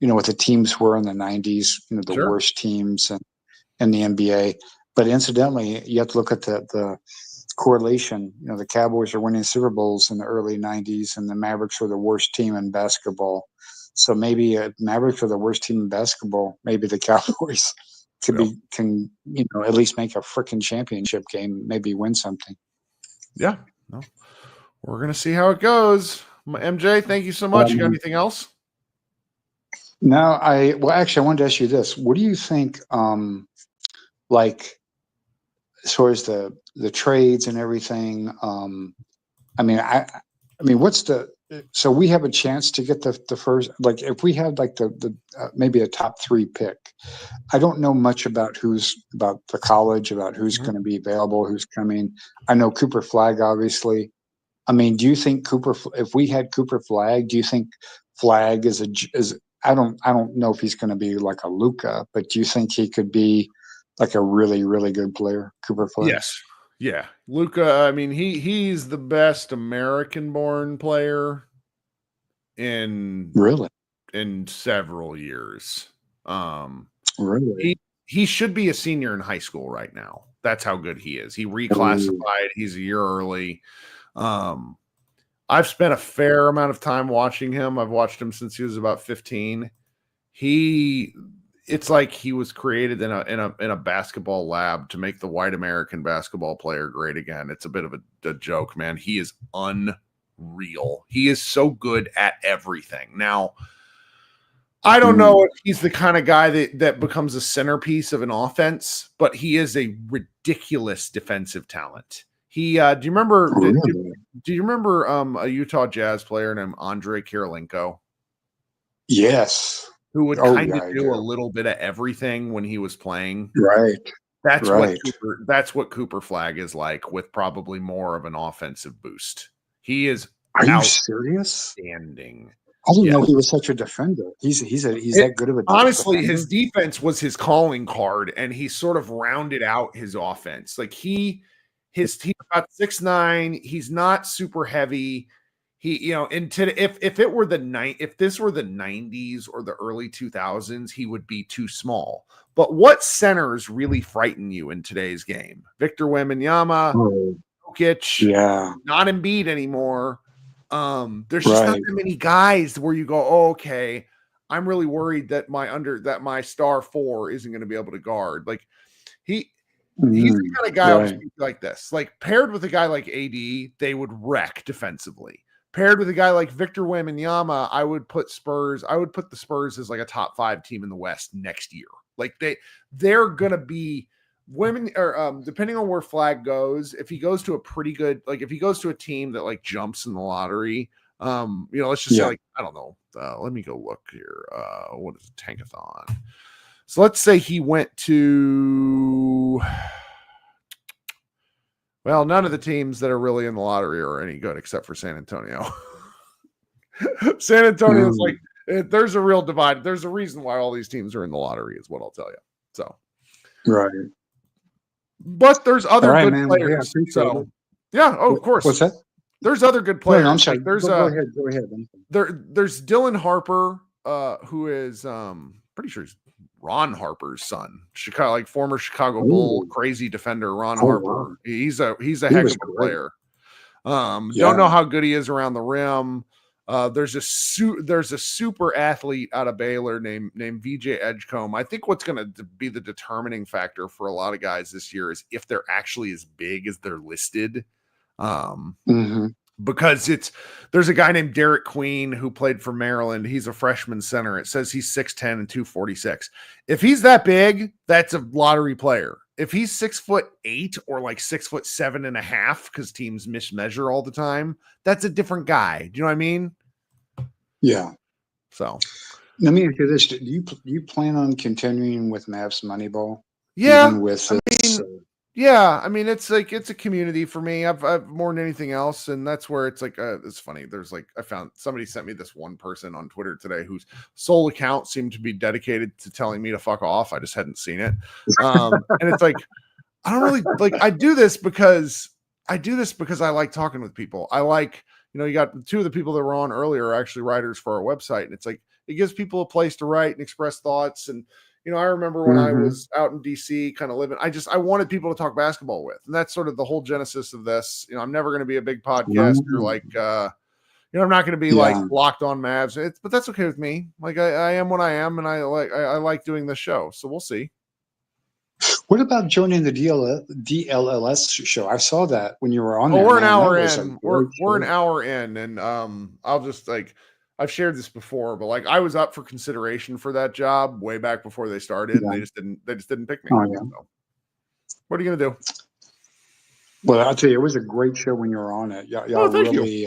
Speaker 5: what the teams were in the '90s, the worst teams in the NBA. But incidentally, you have to look at the correlation. The Cowboys are winning Super Bowls in the early '90s, and the Mavericks were the worst team in basketball. So maybe Mavericks are the worst team in basketball. Maybe the Cowboys can at least make a freaking championship game, maybe win something.
Speaker 1: Yeah, no, we're gonna see how it goes. MJ, thank you so much. You got anything else?
Speaker 5: No, actually, I wanted to ask you this. What do you think? as far as the trades and everything, I mean, what's so we have a chance to get the first, like if we had like the maybe a top 3 pick. I don't know much about about the college, about who's going to be available, who's coming. I know Cooper Flagg, obviously. I mean, do you think if we had Cooper Flagg, do you think Flagg is I don't know if he's going to be like a Luka, but do you think he could be like a really, really good player, Cooper Flagg?
Speaker 1: Yes. Yeah. Luka, I mean, he's the best American-born player in several years.
Speaker 5: Really?
Speaker 1: He should be a senior in high school right now. That's how good he is. He reclassified. He's a year early. I've spent a fair amount of time watching him. I've watched him since he was about 15. It's like he was created in a basketball lab to make the white American basketball player great again. It's a bit of a joke, man. He is unreal. He is so good at everything. Now, I don't know if he's the kind of guy that becomes a centerpiece of an offense, but he is a ridiculous defensive talent. Do you remember? Do you remember a Utah Jazz player named Andre Kirilenko?
Speaker 5: Yes.
Speaker 1: Who would kind of do a little bit of everything when he was playing.
Speaker 5: Right.
Speaker 1: That's what Cooper Flagg is like, with probably more of an offensive boost. He is
Speaker 5: Are you serious?
Speaker 1: Outstanding.
Speaker 5: I didn't know he was such a defender. He's that good of a defender.
Speaker 1: Honestly, his defense was his calling card, and he sort of rounded out his offense. Like he's about 6'9". He's not super heavy. If this were the 90s or the early 2000s, he would be too small. But what centers really frighten you in today's game? Victor Wembanyama, Jokic, not Embiid anymore. There's just not that many guys where you go, oh, okay, I'm really worried that my star 4 isn't going to be able to guard. Like he's the kind of guy like this. Like paired with a guy like AD, they would wreck defensively. Paired with a guy like Victor Wembanyama, I would put the Spurs as like a top 5 team in the West next year. Like they're gonna be women, or depending on where Flagg goes, if he goes to a pretty good, like if he goes to a team that like jumps in the lottery, let's just say, like, I don't know. Let me go look here. What is Tankathon? So let's say he went to, well, none of the teams that are really in the lottery are any good except for San Antonio. San Antonio's like, there's a real divide. There's a reason why all these teams are in the lottery, is what I'll tell you. So, but there's other good players. Of course.
Speaker 5: What's that?
Speaker 1: There's other good players.
Speaker 5: No, I'm sorry.
Speaker 1: Like there's
Speaker 5: go ahead.
Speaker 1: There's Dylan Harper, who is pretty sure he's Ron Harper's son, former Chicago Bull, crazy defender. Ron Harper. Wow. He's a heck of a player. Don't know how good he is around the rim. There's a super athlete out of Baylor named VJ Edgecombe. I think what's going to be the determining factor for a lot of guys this year is if they're actually as big as they're listed. Because there's a guy named Derek Queen who played for Maryland. He's a freshman center. It says he's 6'10" and 246. If he's that big, that's a lottery player. If he's 6'8" or like 6'7.5", because teams mismeasure all the time, that's a different guy. Do you know what I mean? Yeah. So
Speaker 5: let me ask you this: Do you plan on continuing with Mavs Moneyball?
Speaker 1: Yeah.
Speaker 5: Even with
Speaker 1: yeah, I mean, it's a community for me. I've more than anything else, and that's where it's like it's funny. There's like, I found somebody sent me this one person on Twitter today whose sole account seemed to be dedicated to telling me to fuck off. I just hadn't seen it, and it's like, I don't really like. I do this because I like talking with people. I like, you got 2 of the people that were on earlier are actually writers for our website, and it's like it gives people a place to write and express thoughts. And I remember when I was out in DC kind of living, I wanted people to talk basketball with. And that's sort of the whole genesis of this. I'm never going to be a big podcaster like, I'm not going to be like locked on Mavs, but that's okay with me. Like I am what I am. And I like doing this show. So we'll see.
Speaker 5: What about joining the DLLS show? I saw that when you were on there.
Speaker 1: We're an hour in. We're an hour in. And I'll just I've shared this before, but like I was up for consideration for that job way back before they started, and they just didn't pick me.
Speaker 5: Oh, yeah.
Speaker 1: So, what are you gonna do?
Speaker 5: Well, I'll tell you, it was a great show when you were on it. Y'all
Speaker 1: Oh, thank you.
Speaker 5: really,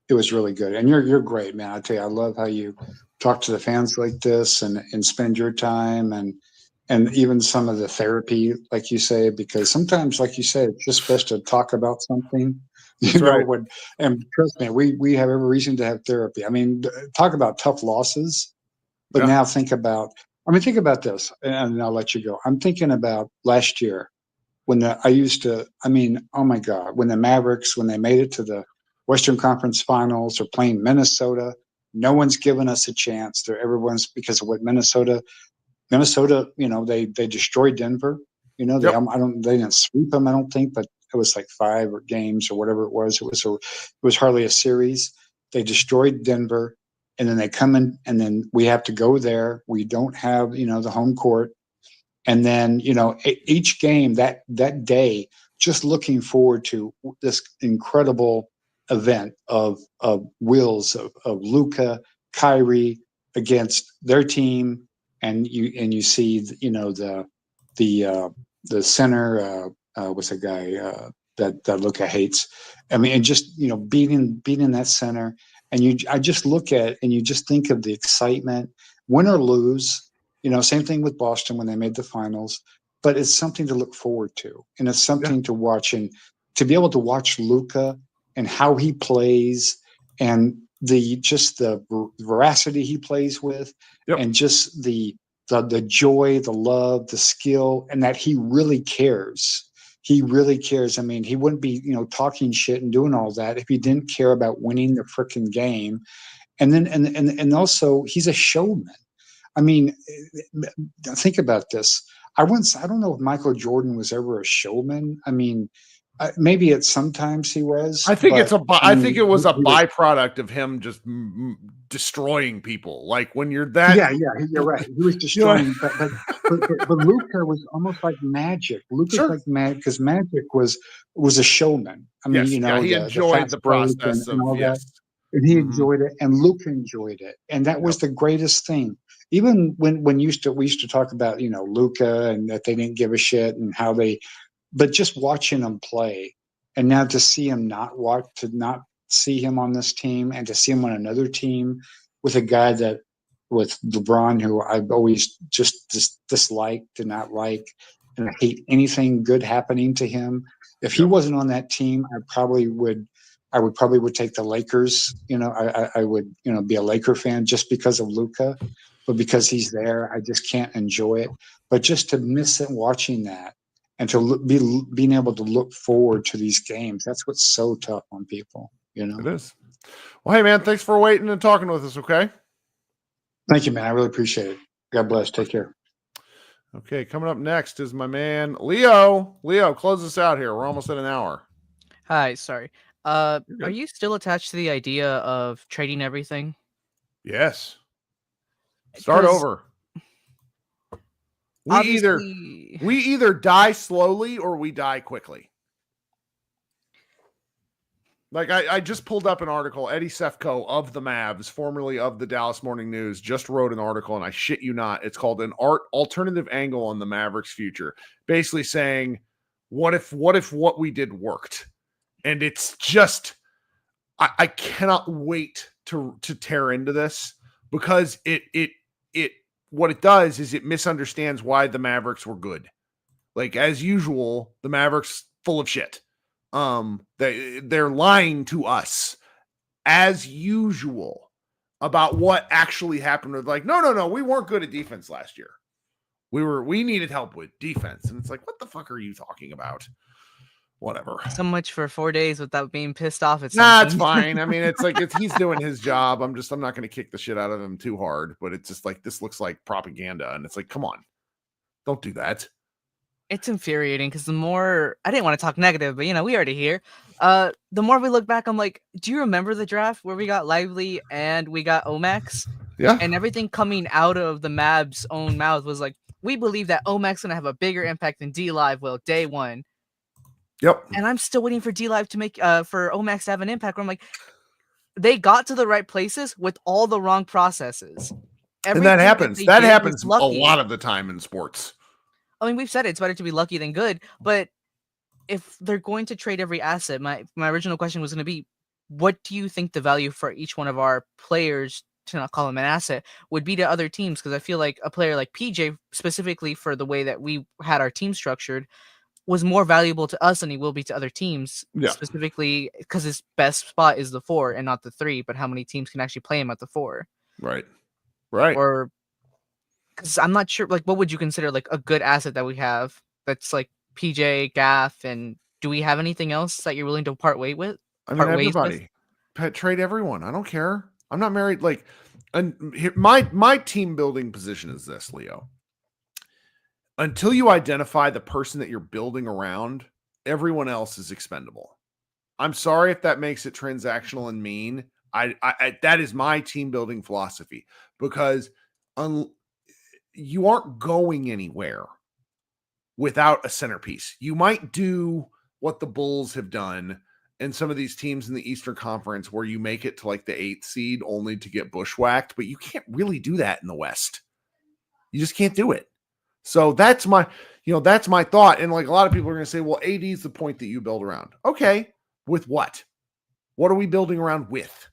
Speaker 5: it was really good. And you're great, man. I tell you, I love how you talk to the fans like this and spend your time and even some of the therapy, like you say, because sometimes, like you say, it's just best to talk about something,
Speaker 1: That's right.
Speaker 5: and trust me, we have every reason to have therapy. I mean, talk about tough losses, but
Speaker 1: Yeah.
Speaker 5: now think about this, and I'll let you go. I'm thinking about last year when oh my God, when the Mavericks, when they made it to the Western Conference Finals or playing Minnesota, no one's given us a chance. Everyone's because of what Minnesota, they destroyed Denver.
Speaker 1: Yep.
Speaker 5: They didn't sweep them, I don't think, but it was like 5 or games or whatever it was. It was hardly a series. They destroyed Denver, and then they come in, and then we have to go there. We don't have the home court. And then, each game that day, just looking forward to this incredible event of wills of Luka, Kyrie against their team, and you see, the center, what's the guy that Luka hates? I mean, and just beating that center, and I just look at it and you just think of the excitement, win or lose. Same thing with Boston when they made the finals, but it's something to look forward to, and it's something to watch, and to be able to watch Luka and how he plays, and the veracity he plays with, and just the joy, the love, the skill, and that he really cares. He really cares. I mean, he wouldn't be talking shit and doing all that if he didn't care about winning the freaking game. And then and also he's a showman. I mean, think about this. I don't know if Michael Jordan was ever a showman. I mean, maybe sometimes he was.
Speaker 1: I think I think it was a
Speaker 5: he was,
Speaker 1: byproduct of him just destroying people. Like when you're that.
Speaker 5: Yeah, you're right. He was destroying, but Luka was almost like magic. Luka's like magic because Magic was a showman. I mean,
Speaker 1: he enjoyed the process
Speaker 5: and all that.
Speaker 1: yes.
Speaker 5: And he enjoyed it, and Luka enjoyed it, and that was the greatest thing. Even when we used to talk about Luka and that they didn't give a shit and but just watching him play, and now to see him not see him on this team, and to see him on another team with a guy with LeBron, who I've always just disliked, did not like, and I hate anything good happening to him. If he wasn't on that team, I would probably take the Lakers. I would, be a Laker fan just because of Luka, but because he's there, I just can't enjoy it. But just to miss it watching that, and to being able to look forward to these games, that's what's so tough on people.
Speaker 1: It is. Well, hey man, thanks for waiting and talking with us. Okay.
Speaker 5: Thank you, man. I really appreciate it. God bless. Take care.
Speaker 1: Okay, coming up next is my man Leo. Leo, close us out here. We're almost at an hour.
Speaker 6: Hi, sorry. Are you still attached to the idea of trading everything?
Speaker 1: Yes. Start over. We either die slowly or we die quickly. Like I just pulled up an article. Eddie Sefko of the Mavs, formerly of the Dallas Morning News, just wrote an article, and I shit you not, it's called "An Alternative Angle on the Mavericks Future." Basically saying, what if what we did worked? And it's just, I cannot wait to tear into this, because it what it does is it misunderstands why the Mavericks were good. Like, as usual, the Mavericks full of shit. They're lying to us as usual about what actually happened. They're like, no, we weren't good at defense last year. We needed help with defense. And it's like, what the fuck are you talking about? Whatever.
Speaker 6: So much for 4 days without being pissed off at something.
Speaker 1: Nah, it's fine. I mean, it's like he's doing his job. I'm not going to kick the shit out of him too hard, but it's just like, this looks like propaganda. And it's like, come on, don't do that.
Speaker 6: It's infuriating because the more, I didn't want to talk negative, but we already hear. The more we look back, I'm like, do you remember the draft where we got Lively and we got Omax?
Speaker 1: Yeah.
Speaker 6: And everything coming out of the Mavs' own mouth was like, we believe that Omax going to have a bigger impact than D-Live will day one.
Speaker 1: Yep.
Speaker 6: And I'm still waiting for D-Live to make, for Omax to have an impact. Where I'm like, they got to the right places with all the wrong processes.
Speaker 1: And that happens. That happens a lot of the time in sports.
Speaker 6: I mean, we've said it's better to be lucky than good, but if they're going to trade every asset, my original question was going to be, what do you think the value for each one of our players, to not call him an asset, would be to other teams? Because I feel like a player like PJ, specifically for the way that we had our team structured, was more valuable to us than he will be to other teams,
Speaker 1: Yeah.
Speaker 6: specifically because his best spot is the 4 and not the 3, but how many teams can actually play him at the 4?
Speaker 1: Right.
Speaker 6: Or, because I'm not sure, like, what would you consider like a good asset that we have that's like PJ, Gaff, and do we have anything else that you're willing to part ways with?
Speaker 1: I mean, everybody. Trade everyone. I don't care. I'm not married. Like, and here, my team building position is this, Leo. Until you identify the person that you're building around, everyone else is expendable. I'm sorry if that makes it transactional and mean. I that is my team building philosophy, because you aren't going anywhere without a centerpiece. You might do what the Bulls have done and some of these teams in the Eastern Conference, where you make it to like the 8th seed only to get bushwhacked, but you can't really do that in the West. You just can't do it. So that's my thought. And like a lot of people are going to say, well, AD is the point that you build around. Okay. With what? What are we building around with?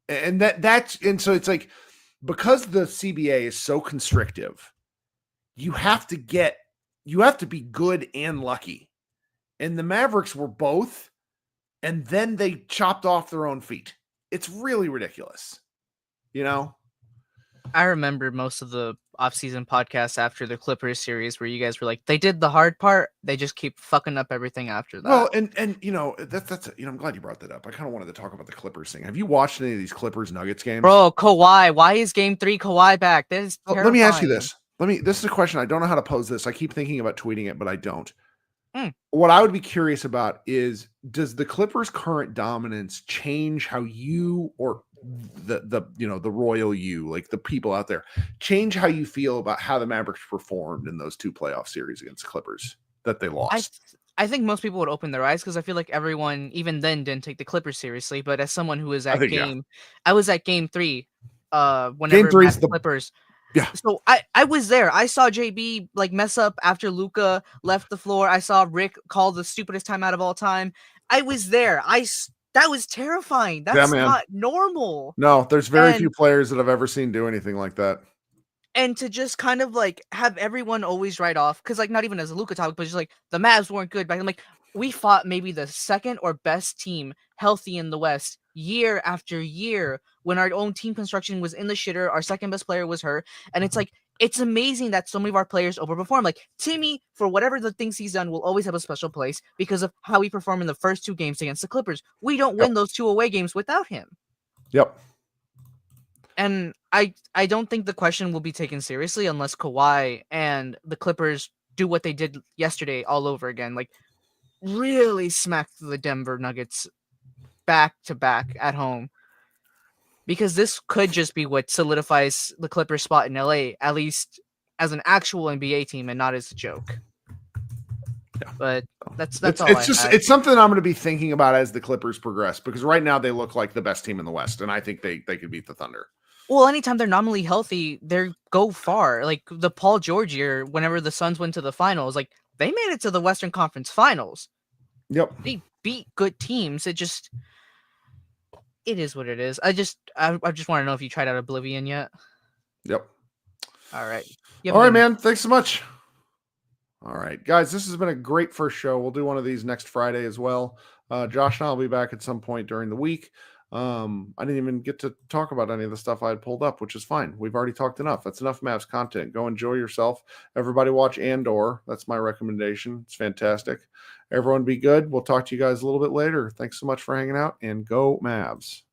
Speaker 1: And so it's like, because the CBA is so constrictive, you have to be good and lucky. And the Mavericks were both, and then they chopped off their own feet. It's really ridiculous.
Speaker 6: I remember most of the off-season podcasts after the Clippers series where you guys were like, they did the hard part, they just keep fucking up everything after that.
Speaker 1: Well, and that's I'm glad you brought that up. I kind of wanted to talk about the Clippers thing. Have you watched any of these Clippers Nuggets games?
Speaker 6: Bro, Kawhi, why is game 3 Kawhi back? That is terrifying.
Speaker 1: Let me ask you this. This is a question. I don't know how to pose this. I keep thinking about tweeting it, but I don't. What I would be curious about is, does the Clippers' current dominance change how you, or the royal you, like the people out there, change how you feel about how the Mavericks performed in those 2 playoff series against the Clippers that they lost?
Speaker 6: I think most people would open their eyes, because I feel like everyone, even then, didn't take the Clippers seriously. But as someone who was at I was at game 3. Whenever
Speaker 1: Game 3 is
Speaker 6: the Clippers.
Speaker 1: Yeah.
Speaker 6: So I was there. I saw JB like mess up after Luka left the floor. I saw Rick call the stupidest timeout of all time. I was there. That was terrifying. That's not normal.
Speaker 1: No, there's very few players that I've ever seen do anything like that.
Speaker 6: And to just kind of like have everyone always write off, because like not even as a Luka topic, but just like the Mavs weren't good back. I'm like, we fought maybe the second or best team healthy in the West year after year, when our own team construction was in the shitter. Our second best player was hurt. And it's like, it's amazing that so many of our players overperform. Like Timmy, for whatever the things he's done, will always have a special place because of how he performed in the first 2 games against the Clippers. We don't win those 2 away games without him.
Speaker 1: Yep.
Speaker 6: And I don't think the question will be taken seriously unless Kawhi and the Clippers do what they did yesterday all over again. Like, really smack the Denver Nuggets back to back at home, because this could just be what solidifies the Clippers spot in LA, at least as an actual NBA team and not as a joke. Yeah. But that's all.
Speaker 1: It's something I'm going to be thinking about as the Clippers progress, because right now they look like the best team in the West, and I think they could beat the Thunder.
Speaker 6: Well, anytime they're nominally healthy, they go far. Like the Paul George year, whenever the Suns went to the finals, like they made it to the Western Conference Finals.
Speaker 1: Yep.
Speaker 6: They beat good teams. It is what it is. I just want to know if you tried out Oblivion yet.
Speaker 1: Yep.
Speaker 6: All right.
Speaker 1: All right, man. Thanks so much. All right, guys, this has been a great first show. We'll do one of these next Friday as well. Josh and I will be back at some point during the week. I didn't even get to talk about any of the stuff I had pulled up, which is fine. We've already talked enough. That's enough Mavs content. Go enjoy yourself. Everybody watch Andor. That's my recommendation. It's fantastic. Everyone be good. We'll talk to you guys a little bit later. Thanks so much for hanging out, and go Mavs.